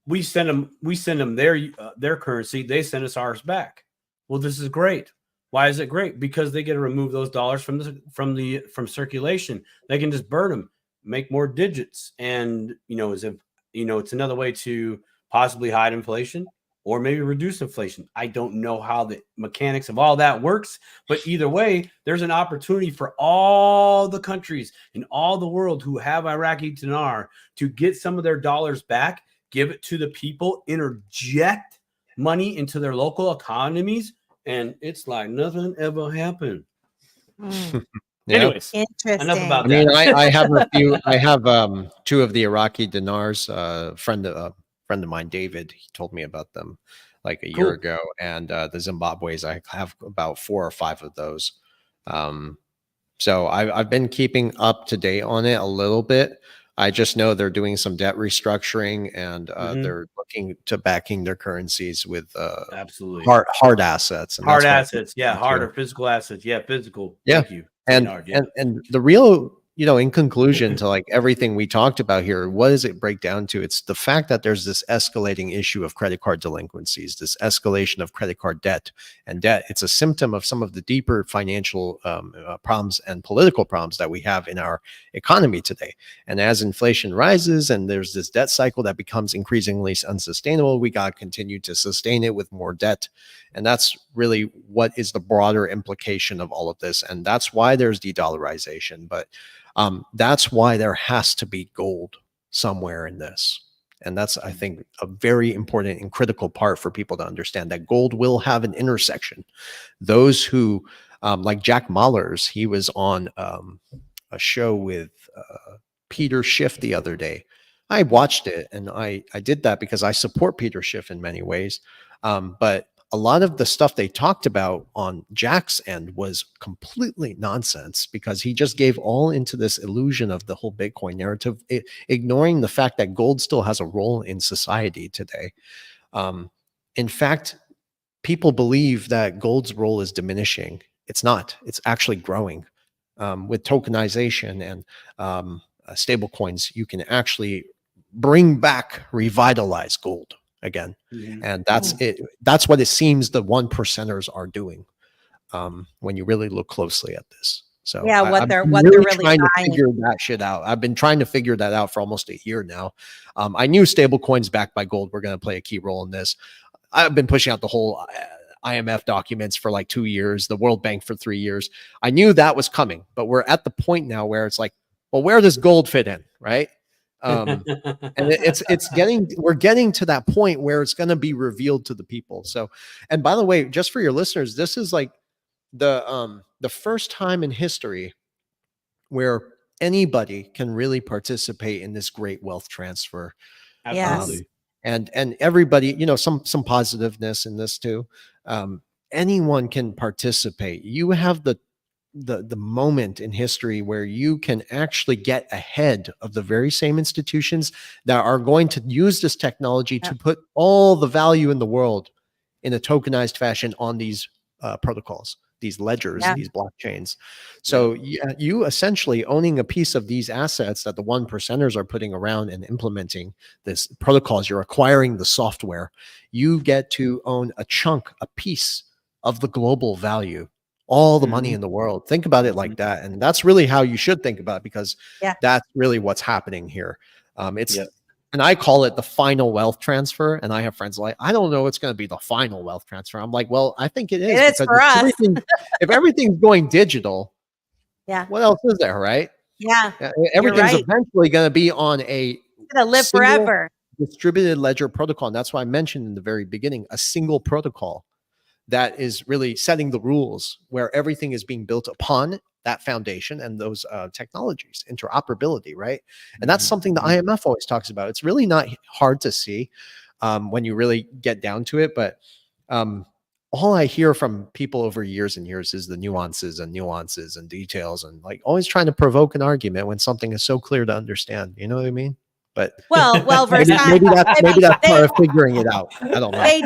we send them their currency, they send us ours back. Well, this is great. Why is it great? Because they get to remove those dollars from circulation. They can just burn them, make more digits, and it's another way to possibly hide inflation or maybe reduce inflation. I don't know how the mechanics of all that works, but either way, there's an opportunity for all the countries in all the world who have Iraqi dinar to get some of their dollars back, give it to the people, interject money into their local economies, and it's like nothing ever happened. Anyways, enough about that. I have a few. I have two of the Iraqi dinars. Friend of mine, David, he told me about them like a year ago, and the Zimbabwe's, I have about 4 or 5 of those. So I've been keeping up to date on it a little bit. I just know they're doing some debt restructuring, and they're looking to backing their currencies with absolutely hard assets. And hard or physical assets. Yeah, physical. Yeah. Thank you. And the real in conclusion to like everything we talked about here, what does it break down to? It's the fact that there's this escalating issue of credit card delinquencies, this escalation of credit card debt and debt. It's a symptom of some of the deeper financial problems and political problems that we have in our economy today. And as inflation rises and there's this debt cycle that becomes increasingly unsustainable, we got to continue to sustain it with more debt. And that's really what is the broader implication of all of this. And that's why there's de-dollarization. But that's why there has to be gold somewhere in this. And that's, I think, a very important and critical part for people to understand, that gold will have an intersection. Those who, like Jack Mallers, he was on a show with Peter Schiff the other day. I watched it, and I did that because I support Peter Schiff in many ways. But a lot of the stuff they talked about on Jack's end was completely nonsense, because he just gave all into this illusion of the whole Bitcoin narrative, ignoring the fact that gold still has a role in society today. In fact, people believe that gold's role is diminishing. It's not. It's actually growing. With tokenization and stable coins, you can actually bring back, revitalize gold again. And that's it. That's what it seems the 1%ers are doing when you really look closely at this. So yeah, what they're really really trying to buying. figure that shit out. I've been trying to figure that out for almost a year now. I knew stable coins backed by gold were going to play a key role in this. I've been pushing out the whole IMF documents for like 2 years, the World Bank for 3 years. I knew that was coming, but we're at the point now where it's like, well, where does gold fit in, right? And we're getting to that point where it's going to be revealed to the people. So, and by the way, just for your listeners, this is like the first time in history where anybody can really participate in this great wealth transfer. Absolutely. And everybody, some positiveness in this too. Anyone can participate. You have the moment in history where you can actually get ahead of the very same institutions that are going to use this technology to put all the value in the world in a tokenized fashion on these protocols, these ledgers, these blockchains. So you essentially owning a piece of these assets that the 1%ers are putting around and implementing this protocols, you're acquiring the software. You get to own a chunk, a piece of the global value, all the money in the world. Think about it like that. And that's really how you should think about it, because that's really what's happening here. And I call it the final wealth transfer. And I have friends like, I don't know what's going to be the final wealth transfer. I'm like, well, I think it is. It is for us. If everything's going digital, what else is there, right? Yeah. Everything's eventually going to be on a going to live forever distributed ledger protocol. And that's why I mentioned in the very beginning, a single protocol that is really setting the rules, where everything is being built upon that foundation and those technologies, interoperability, right? And that's something the IMF always talks about. It's really not hard to see when you really get down to it. But all I hear from people over years and years is the nuances and details, and like always trying to provoke an argument when something is so clear to understand. You know what I mean? But Versan, maybe that's part of figuring it out. I don't know. They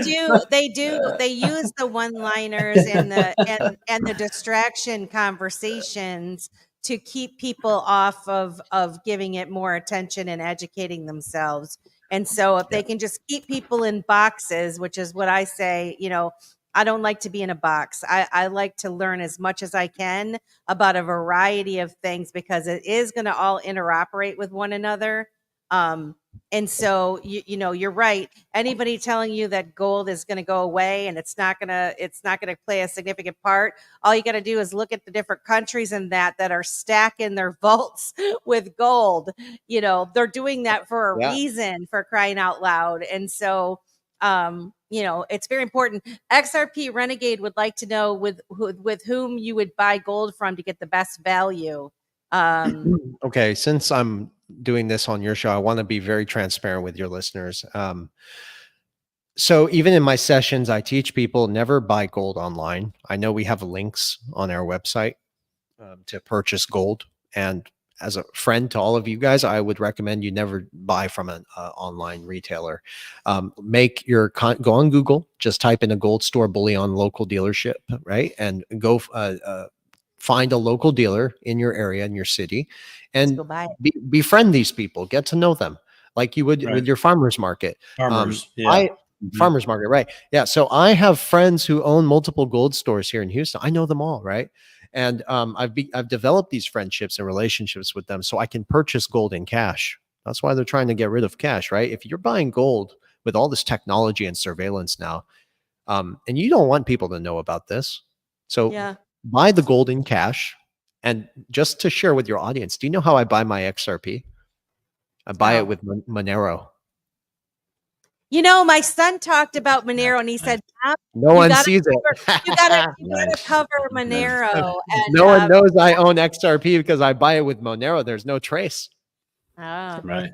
use the one-liners and the distraction conversations to keep people off of giving it more attention and educating themselves. And so if they can just keep people in boxes, which is what I say, I don't like to be in a box. I like to learn as much as I can about a variety of things, because it is going to all interoperate with one another. And so, you're right. Anybody telling you that gold is going to go away and it's not going to play a significant part, all you got to do is look at the different countries and that are stacking their vaults with gold. They're doing that for a reason, for crying out loud. And so, it's very important. XRP Renegade would like to know with whom you would buy gold from to get the best value. Okay, since I'm doing this on your show, I want to be very transparent with your listeners. So even in my sessions, I teach people never buy gold online. I know we have links on our website to purchase gold. And as a friend to all of you guys, I would recommend you never buy from an online retailer. Go on Google, just type in a gold store bullion local dealership, right? And go find a local dealer in your area, in your city, and go buy befriend these people, get to know them like you would with your farmer's market. Farmers, yeah. Farmers market, right? Yeah. So I have friends who own multiple gold stores here in Houston. I know them all, right? And I've developed these friendships and relationships with them, so I can purchase gold in cash. That's why they're trying to get rid of cash, right? If you're buying gold with all this technology and surveillance now, and you don't want people to know about this, so buy the gold in cash. And just to share with your audience, do you know how I buy my XRP? I buy it with Monero. You know, my son talked about Monero, and he said, "No one sees it. You gotta cover Monero." And, no one knows I own XRP because I buy it with Monero. There's no trace. Oh, right.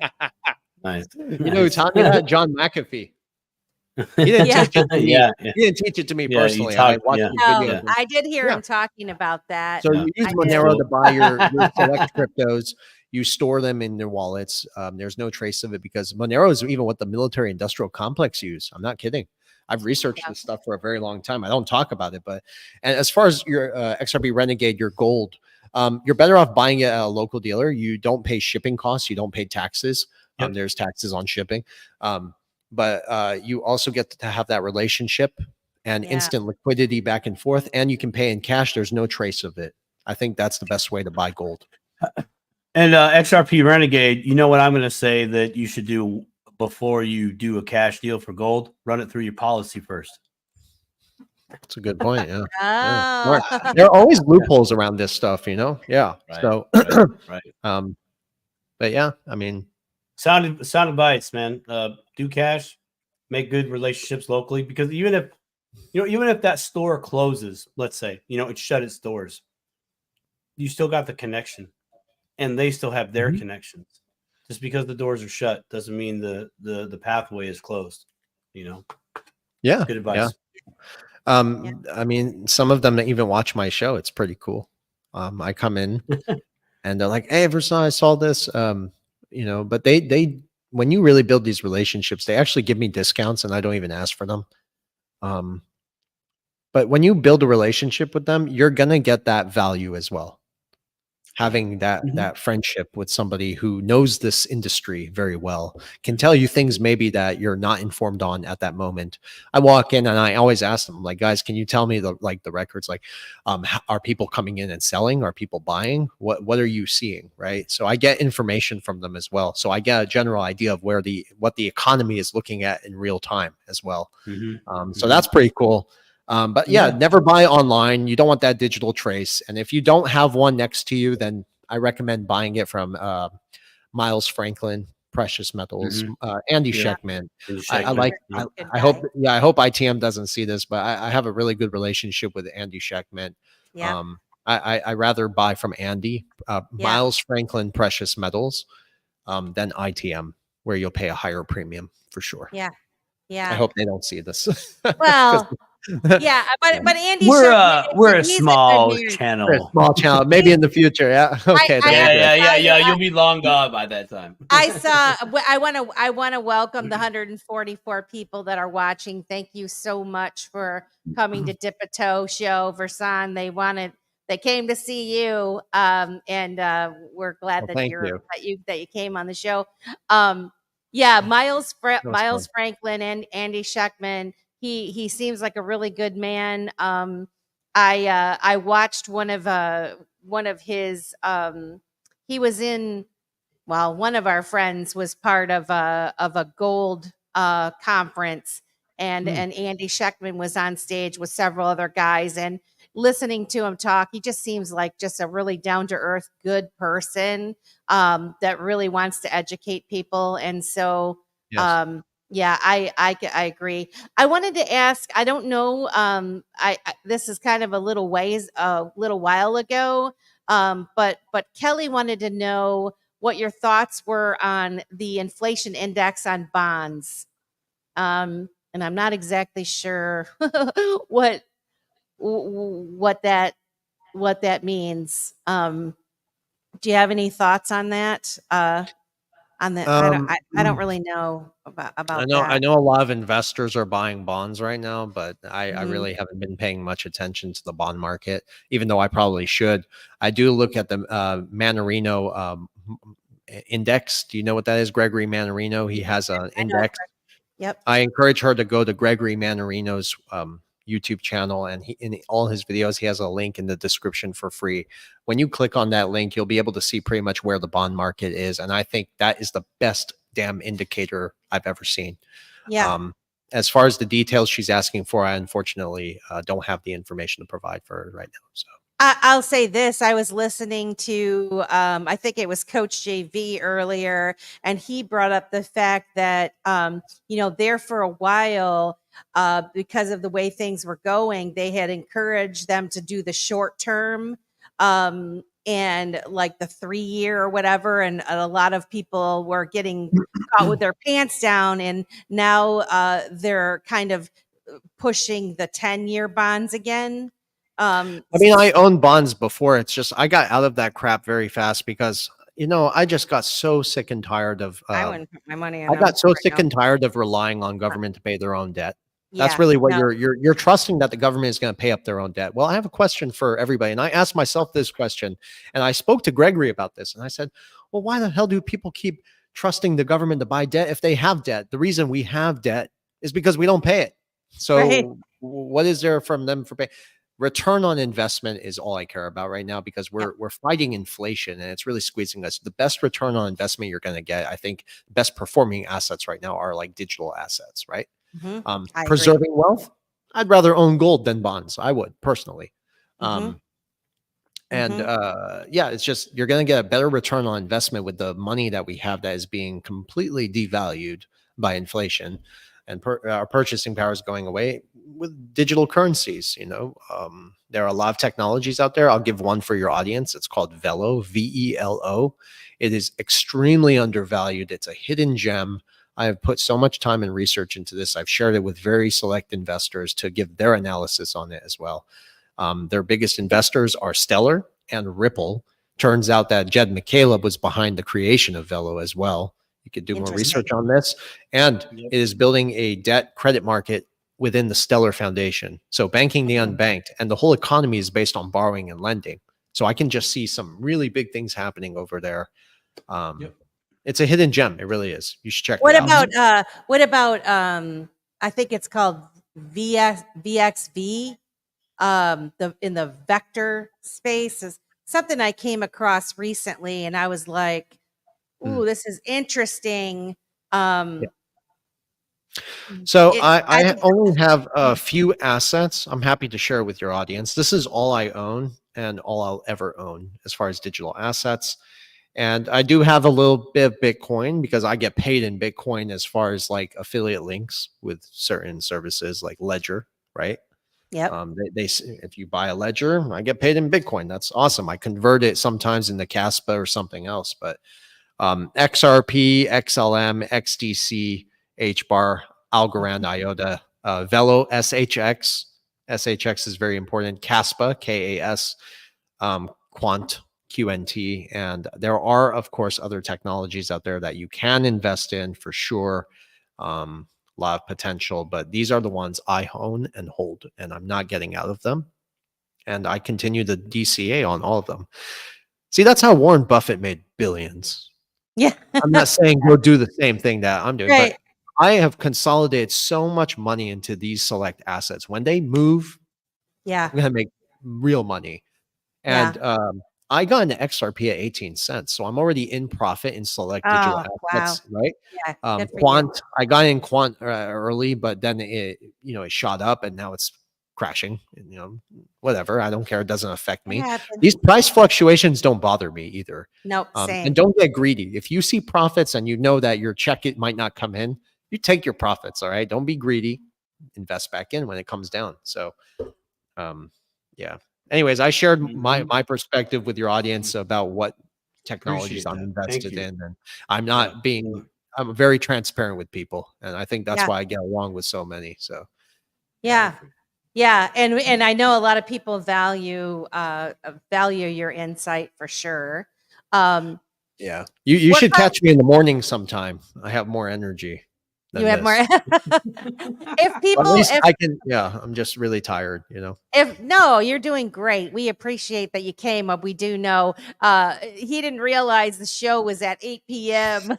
Nice. You know who taught me that? John McAfee. He didn't teach it to me. He didn't teach it to me personally. I watched the videos. I did hear him talking about that. So you use Monero to buy your select cryptos. You store them in their wallets. There's no trace of it because Monero is even what the military industrial complex use. I'm not kidding. I've researched this stuff for a very long time. I don't talk about it, and as far as your XRP Renegade, your gold, you're better off buying it at a local dealer. You don't pay shipping costs. You don't pay taxes. There's taxes on shipping. But you also get to have that relationship and instant liquidity back and forth, and you can pay in cash. There's no trace of it. I think that's the best way to buy gold. And XRP Renegade, you know what I'm going to say that you should do before you do a cash deal for gold? Run it through your policy first. That's a good point. Yeah. There are always loopholes around this stuff, you know? Yeah. Right. So, right. But yeah, I mean, sound advice, man. Do cash, make good relationships locally, because even if that store closes, let's say, it shut its doors, you still got the connection, and they still have their connections. Just because the doors are shut doesn't mean the pathway is closed. Yeah. Good advice. Yeah. I mean, some of them even watch my show. It's pretty cool. I come in and they're like, "Hey, Versan, I saw this." But they when you really build these relationships, they actually give me discounts, and I don't even ask for them. But when you build a relationship with them, you're gonna get that value as well. Having that friendship with somebody who knows this industry very well can tell you things maybe that you're not informed on at that moment. I walk in and I always ask them, like, guys, can you tell me the records? Like, are people coming in and selling? Are people buying? What are you seeing? Right. So I get information from them as well. So I get a general idea of what the economy is looking at in real time as well. So that's pretty cool. But never buy online. You don't want that digital trace. And if you don't have one next to you, then I recommend buying it from Miles Franklin, Precious Metals, Andy Sheckman. I hope ITM doesn't see this, but I have a really good relationship with Andy Sheckman. I rather buy from Andy, Miles Franklin, Precious Metals, than ITM, where you'll pay a higher premium for sure. Yeah. I hope they don't see this. Well, but Andy, we're a small channel. We're a small channel. Maybe in the future. Yeah. Okay. Yeah. You'll be long gone by that time. I want to welcome the 144 people that are watching. Thank you so much for coming to Dip a Toe Show, Versan. They came to see you, and we're glad that you came on the show. Miles Franklin and Andy Sheckman. He seems like a really good man. I watched one of his. He was in. Well, one of our friends was part of a gold conference, and Andy Sheckman was on stage with several other guys, and listening to him talk, he just seems like just a really down to earth, good person that really wants to educate people, and so. I agree. I wanted to ask, I don't know, this is kind of a little while ago, but Kelly wanted to know what your thoughts were on the inflation index on bonds. And I'm not exactly sure what that means. Do you have any thoughts on that? on the? Um, I don't really know about I that. know a lot of investors are buying bonds right now, but I Mhm. really haven't been paying much attention to the bond market, even though I probably should. I do look at the Manarino index. Do you know what that is? Gregory Manarino. He has an I know. index. Yep. I encourage her to go to Gregory Manarino's YouTube channel, and in all his videos, he has a link in the description for free. When you click on that link, you'll be able to see pretty much where the bond market is, and I think that is the best damn indicator I've ever seen. Yeah. As far as the details she's asking for, I unfortunately don't have the information to provide for her right now. So. I'll say this. I was listening to, I think it was Coach JV earlier, and he brought up the fact that, there for a while, because of the way things were going, they had encouraged them to do the short term, and like the 3 year or whatever. And a lot of people were getting caught with their pants down. And now they're kind of pushing the 10-year bonds again. I mean, I owned bonds before. It's just I got out of that crap very fast because I just got so sick and tired of. I wouldn't put my money in I them got so right sick now. and tired of relying on government to pay their own debt. That's Yeah, really what no, you're trusting that the government is going to pay up their own debt. Well, I have a question for everybody, and I asked myself this question, and I spoke to Gregory about this, and I said, "Well, why the hell do people keep trusting the government to buy debt if they have debt? The reason we have debt is because we don't pay it. right. So, what is there from them for pay? Return on investment is all I care about right now because Yep. we're fighting inflation and it's really squeezing us. The best return on investment you're going to get, I think, best performing assets right now are like digital assets, right? Mhm. I agree. Preserving wealth, I'd rather own gold than bonds. I would personally. Mhm. And Mhm. yeah, it's just you're going to get a better return on investment with the money that we have that is being completely devalued by inflation, and our purchasing power is going away with digital currencies. There are a lot of technologies out there. I'll give one for your audience. It's called Velo, VELO. It is extremely undervalued. It's a hidden gem. I have put so much time and research into this. I've shared it with very select investors to give their analysis on it as well. Their biggest investors are Stellar and Ripple. Turns out that Jed McCaleb was behind the creation of Velo as well. You could do more research on this. And it is building a debt credit market within the Stellar Foundation. So banking the unbanked, and the whole economy is based on borrowing and lending. So I can just see some really big things happening over there. It's a hidden gem. It really is. You should check it out. What about I think it's called VXV, in the vector space is something I came across recently, and I was like, ooh, this is interesting. So I only have a few assets. I'm happy to share with your audience. This is all I own and all I'll ever own as far as digital assets. And I do have a little bit of Bitcoin because I get paid in Bitcoin as far as like affiliate links with certain services like Ledger, right? Yep. If you buy a Ledger, I get paid in Bitcoin. That's awesome. I convert it sometimes into Caspa or something else, but XRP, XLM, XDC, HBAR, Algorand, IOTA, Velo, SHX. SHX is very important. Caspa, KAS, Quant, QNT. And there are, of course, other technologies out there that you can invest in for sure. A lot of potential, but these are the ones I own and hold, and I'm not getting out of them. And I continue the DCA on all of them. See, that's how Warren Buffett made billions. Yeah. I'm not saying go do the same thing that I'm doing, Right. but I have consolidated so much money into these select assets. When they move, Yeah. I'm going to make real money. And I got into XRP at 18 cents. So I'm already in profit in select digital assets, right? Yeah. Good for Quant, I got in Quant early, but then it shot up and now it's crashing. Whatever. I don't care. It doesn't affect me. These price fluctuations don't bother me either. Nope. Same. And don't get greedy. If you see profits and you know that your check it might not come in, you take your profits. All right. Don't be greedy. Invest back in when it comes down. So, yeah. Anyways, I shared my perspective with your audience about what technologies I'm invested in, and I'm very transparent with people, and I think that's why I get along with so many. So, yeah, and I know a lot of people value your insight for sure. Yeah. You What should kind- catch me in the morning sometime. I have more energy. You have this. more. If At people, least if I can. Yeah, I'm just really tired. if no, you're doing great. We appreciate that you came up. We do know he didn't realize the show was at 8 p.m.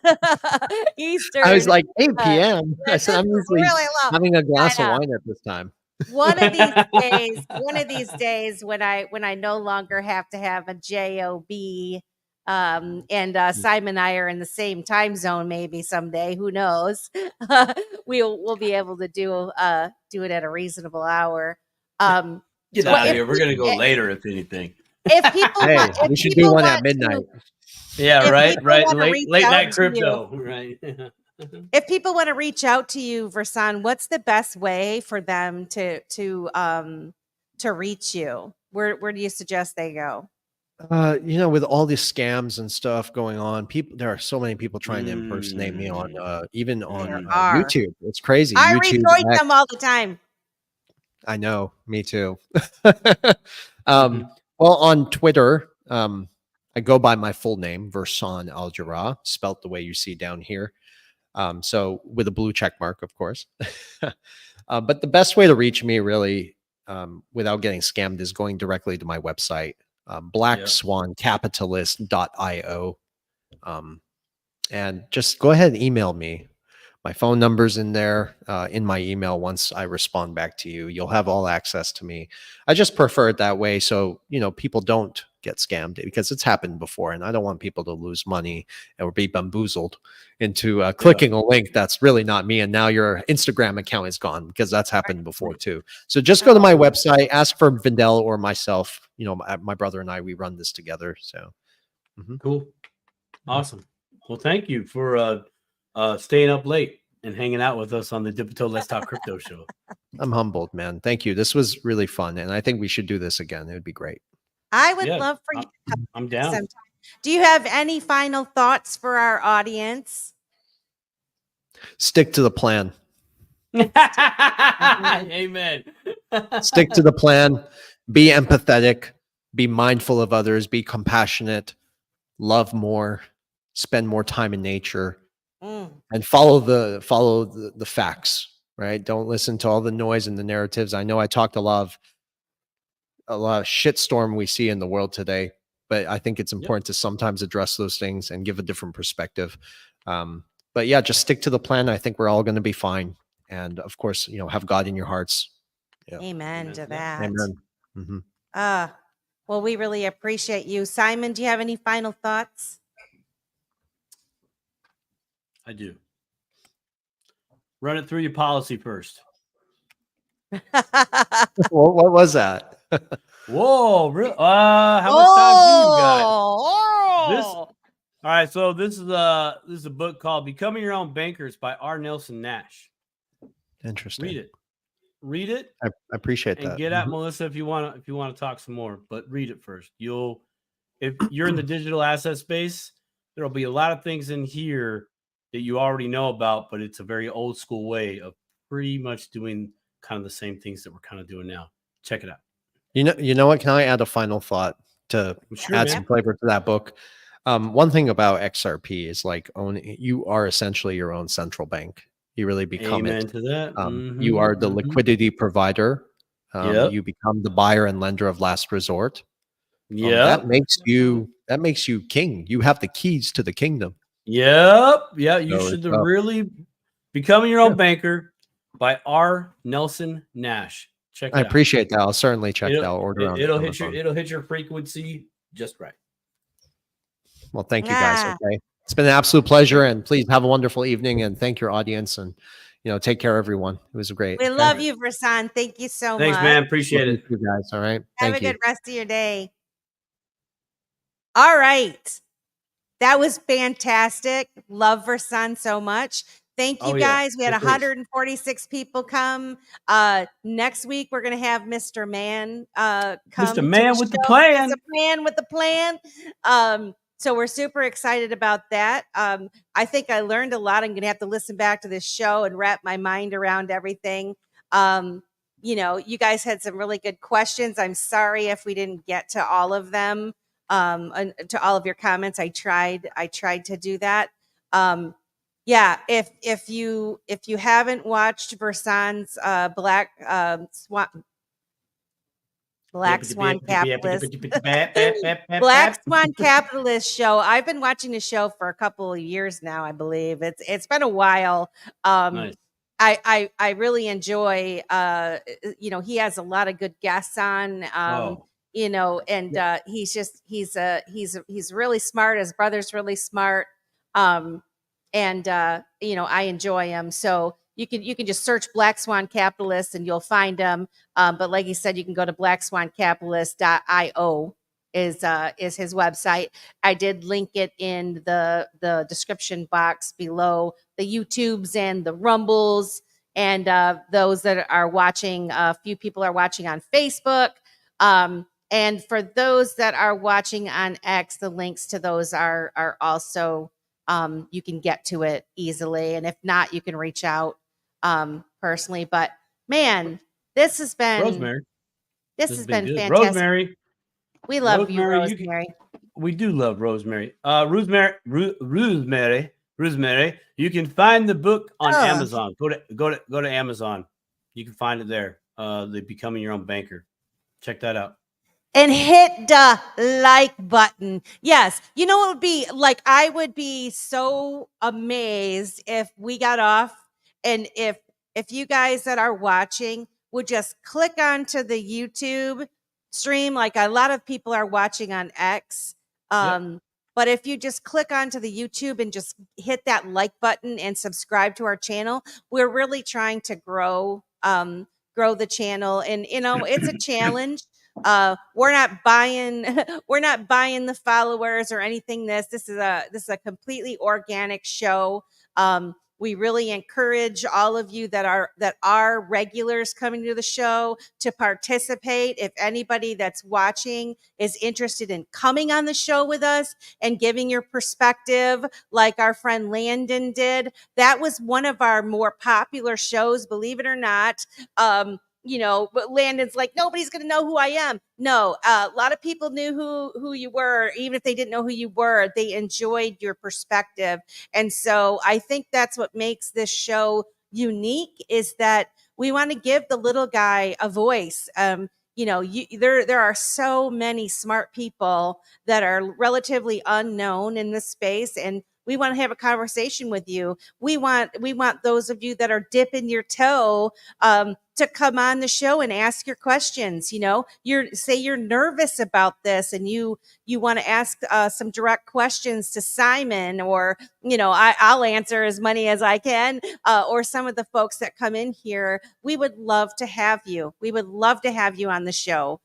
Eastern. I was like 8 Uh, p.m. I this said I'm is usually really low. having a glass I of know. wine at this time. One of these days when I no longer have to have a job, and Simon and I are in the same time zone, maybe someday, who knows. We'll be able to do it at a reasonable hour. Get well, out of if here. We're gonna go if- later, if anything. if people Hey, want, if we should do people one want at midnight. Yeah, if right, people right. wanna Late reach late out night to crypto, right? if people want to reach out to you, Versan, what's the best way for them to reach you? Where do you suggest they go? With all these scams and stuff going on, there are so many people trying to impersonate me on, even on There are. YouTube. It's crazy. I YouTube, retweet X. them all the time. I know, me too. Well, on Twitter, I go by my full name, Versan Aljarrah, spelt the way you see down here. So with a blue check mark, of course. But the best way to reach me, really, without getting scammed, is going directly to my website, blackswancapitalist.io. And just go ahead and email me. My phone number's in there, in my email. Once I respond back to you, you'll have all access to me. I just prefer it that way, so people don't get scammed, because it's happened before, and I don't want people to lose money or be bamboozled into clicking a link that's really not me, and now your Instagram account is gone, because that's happened before too. So just go to my website, ask for Vindel or myself. My brother and I, we run this together. So Cool, awesome. Well, thank you for staying up late and hanging out with us on the Dipito Let's Talk Crypto show. I'm humbled, man. Thank you. This was really fun, and I think we should do this again. It would be great. I would love for you to come I'm down. sometime. Do you have any final thoughts for our audience? Stick to the plan. Amen. Stick to the plan. Be empathetic. Be mindful of others. Be compassionate. Love more. Spend more time in nature. And follow the facts. Right? Don't listen to all the noise and the narratives. I know I talked a lot of shitstorm we see in the world today, but I think it's important to sometimes address those things and give a different perspective. But yeah, just stick to the plan. I think we're all going to be fine. And of course, have God in your hearts. Yeah. Amen to that. Amen. Mm-hmm. Well, we really appreciate you. Simon, do you have any final thoughts? I do. Run it through your policy first. What was that? Whoa, really? How much time do you got? All right, so this is a book called Becoming Your Own Bankers by R. Nelson Nash. Interesting. Read it. I appreciate and that. Get at Melissa if you want to talk some more, but read it first. If you're in the digital asset space, there'll be a lot of things in here that you already know about, but it's a very old school way of pretty much doing kind of the same things that we're kind of doing now. Check it out. You know what? Can I add a final thought to add some flavor to that book? One thing about XRP is you are essentially your own central bank. You really become Amen to that. You are the liquidity provider. You become the buyer and lender of last resort. That makes you king. You have the keys to the kingdom. Yep. Yeah. You should really Becoming Your Own Banker by R. Nelson Nash. Check it out. I appreciate that. I'll certainly check that out. It'll hit your frequency just right. Well, thank you guys. Okay. It's been an absolute pleasure, and please have a wonderful evening, and thank your audience, and take care, everyone. It was great. We love you, Versan. Thank you so much. Thanks, man. Appreciate it. You guys. All right. Have a good rest of your day. All right. That was fantastic. Love Versan so much. Thank you guys. We had 146 people come. Next week, we're going to have Mr. Man come. Mr. Man with the plan. Mr. Man with the plan. So we're super excited about that. I think I learned a lot. I'm going to have to listen back to this show and wrap my mind around everything. You guys had some really good questions. I'm sorry if we didn't get to all of them. and to all of your comments. I tried to do that. Yeah, if you haven't watched Versan's Black Swan Capitalist Black Swan Capitalist show. I've been watching the show for a couple of years now, I believe. It's been a while. Nice. I really enjoy he has a lot of good guests on. And he's really smart. His brother's really smart. I enjoy him. So you can just search Black Swan Capitalist and you'll find him. But like you said, you can go to blackswancapitalist.io is his website. I did link it in the description box below, the YouTubes and the Rumbles, and those that are watching. A few people are watching on Facebook. And for those that are watching on X, the links to those are also you can get to it easily. And if not, you can reach out personally. But man, this has been Rosemary. This has been good. fantastic. Rosemary. We love you, Rosemary. We do love Rosemary. Rosemary, you can find the book on Amazon. Go to Amazon. You can find it there. The Becoming Your Own Banker. Check that out. And hit the like button. Yes. You know what would be like? I would be so amazed if we got off and if you guys that are watching would just click onto the YouTube stream. Like a lot of people are watching on X. But if you just click onto the YouTube and just hit that like button and subscribe to our channel, we're really trying to grow the channel. And it's a challenge. We're not buying the followers or anything. This is a completely organic show. We really encourage all of you that are regulars coming to the show to participate. If anybody that's watching is interested in coming on the show with us and giving your perspective, like our friend Landon did, that was one of our more popular shows, believe it or not. But Landon's like, nobody's going to know who I am. No, a lot of people knew who you were. Even if they didn't know who you were, they enjoyed your perspective. And so I think that's what makes this show unique, is that we want to give the little guy a voice. There are so many smart people that are relatively unknown in this space, and we want to have a conversation with you. We want those of you that are dipping your toe to come on the show and ask your questions. You're nervous about this and you want to ask some direct questions to Simon, or I'll answer as many as I can, or some of the folks that come in here. We would love to have you. We would love to have you on the show.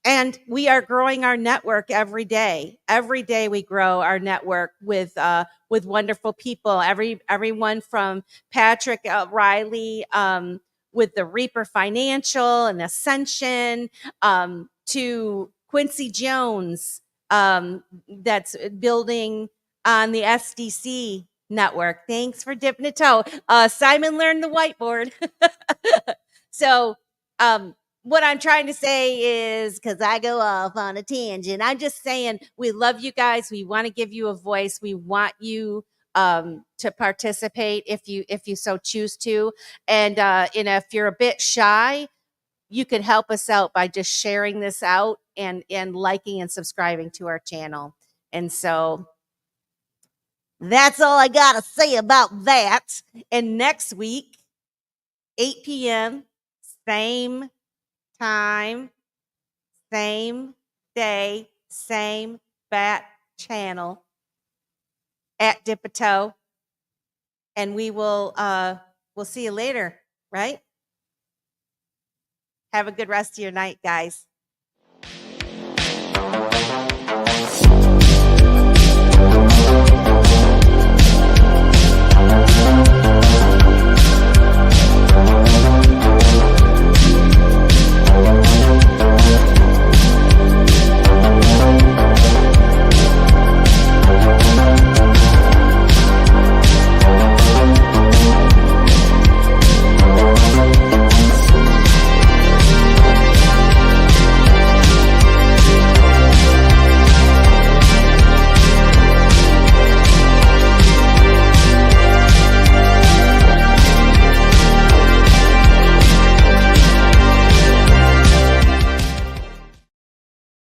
And we are growing our network every day. Every day we grow our network with wonderful people. Everyone from Patrick Riley with the Reaper Financial and Ascension to Quincy Jones that's building on the SDC network. Thanks for dipping a toe. Simon learned the whiteboard. So what I'm trying to say is, because I go off on a tangent, I'm just saying we love you guys. We want to give you a voice. We want you to participate if you so choose to. And if you're a bit shy, you could help us out by just sharing this out and liking and subscribing to our channel. And so that's all I got to say about that. And next week, 8 p.m., same time, same day, same bat channel at Dip a Toe. And we'll see you later, right? Have a good rest of your night, guys.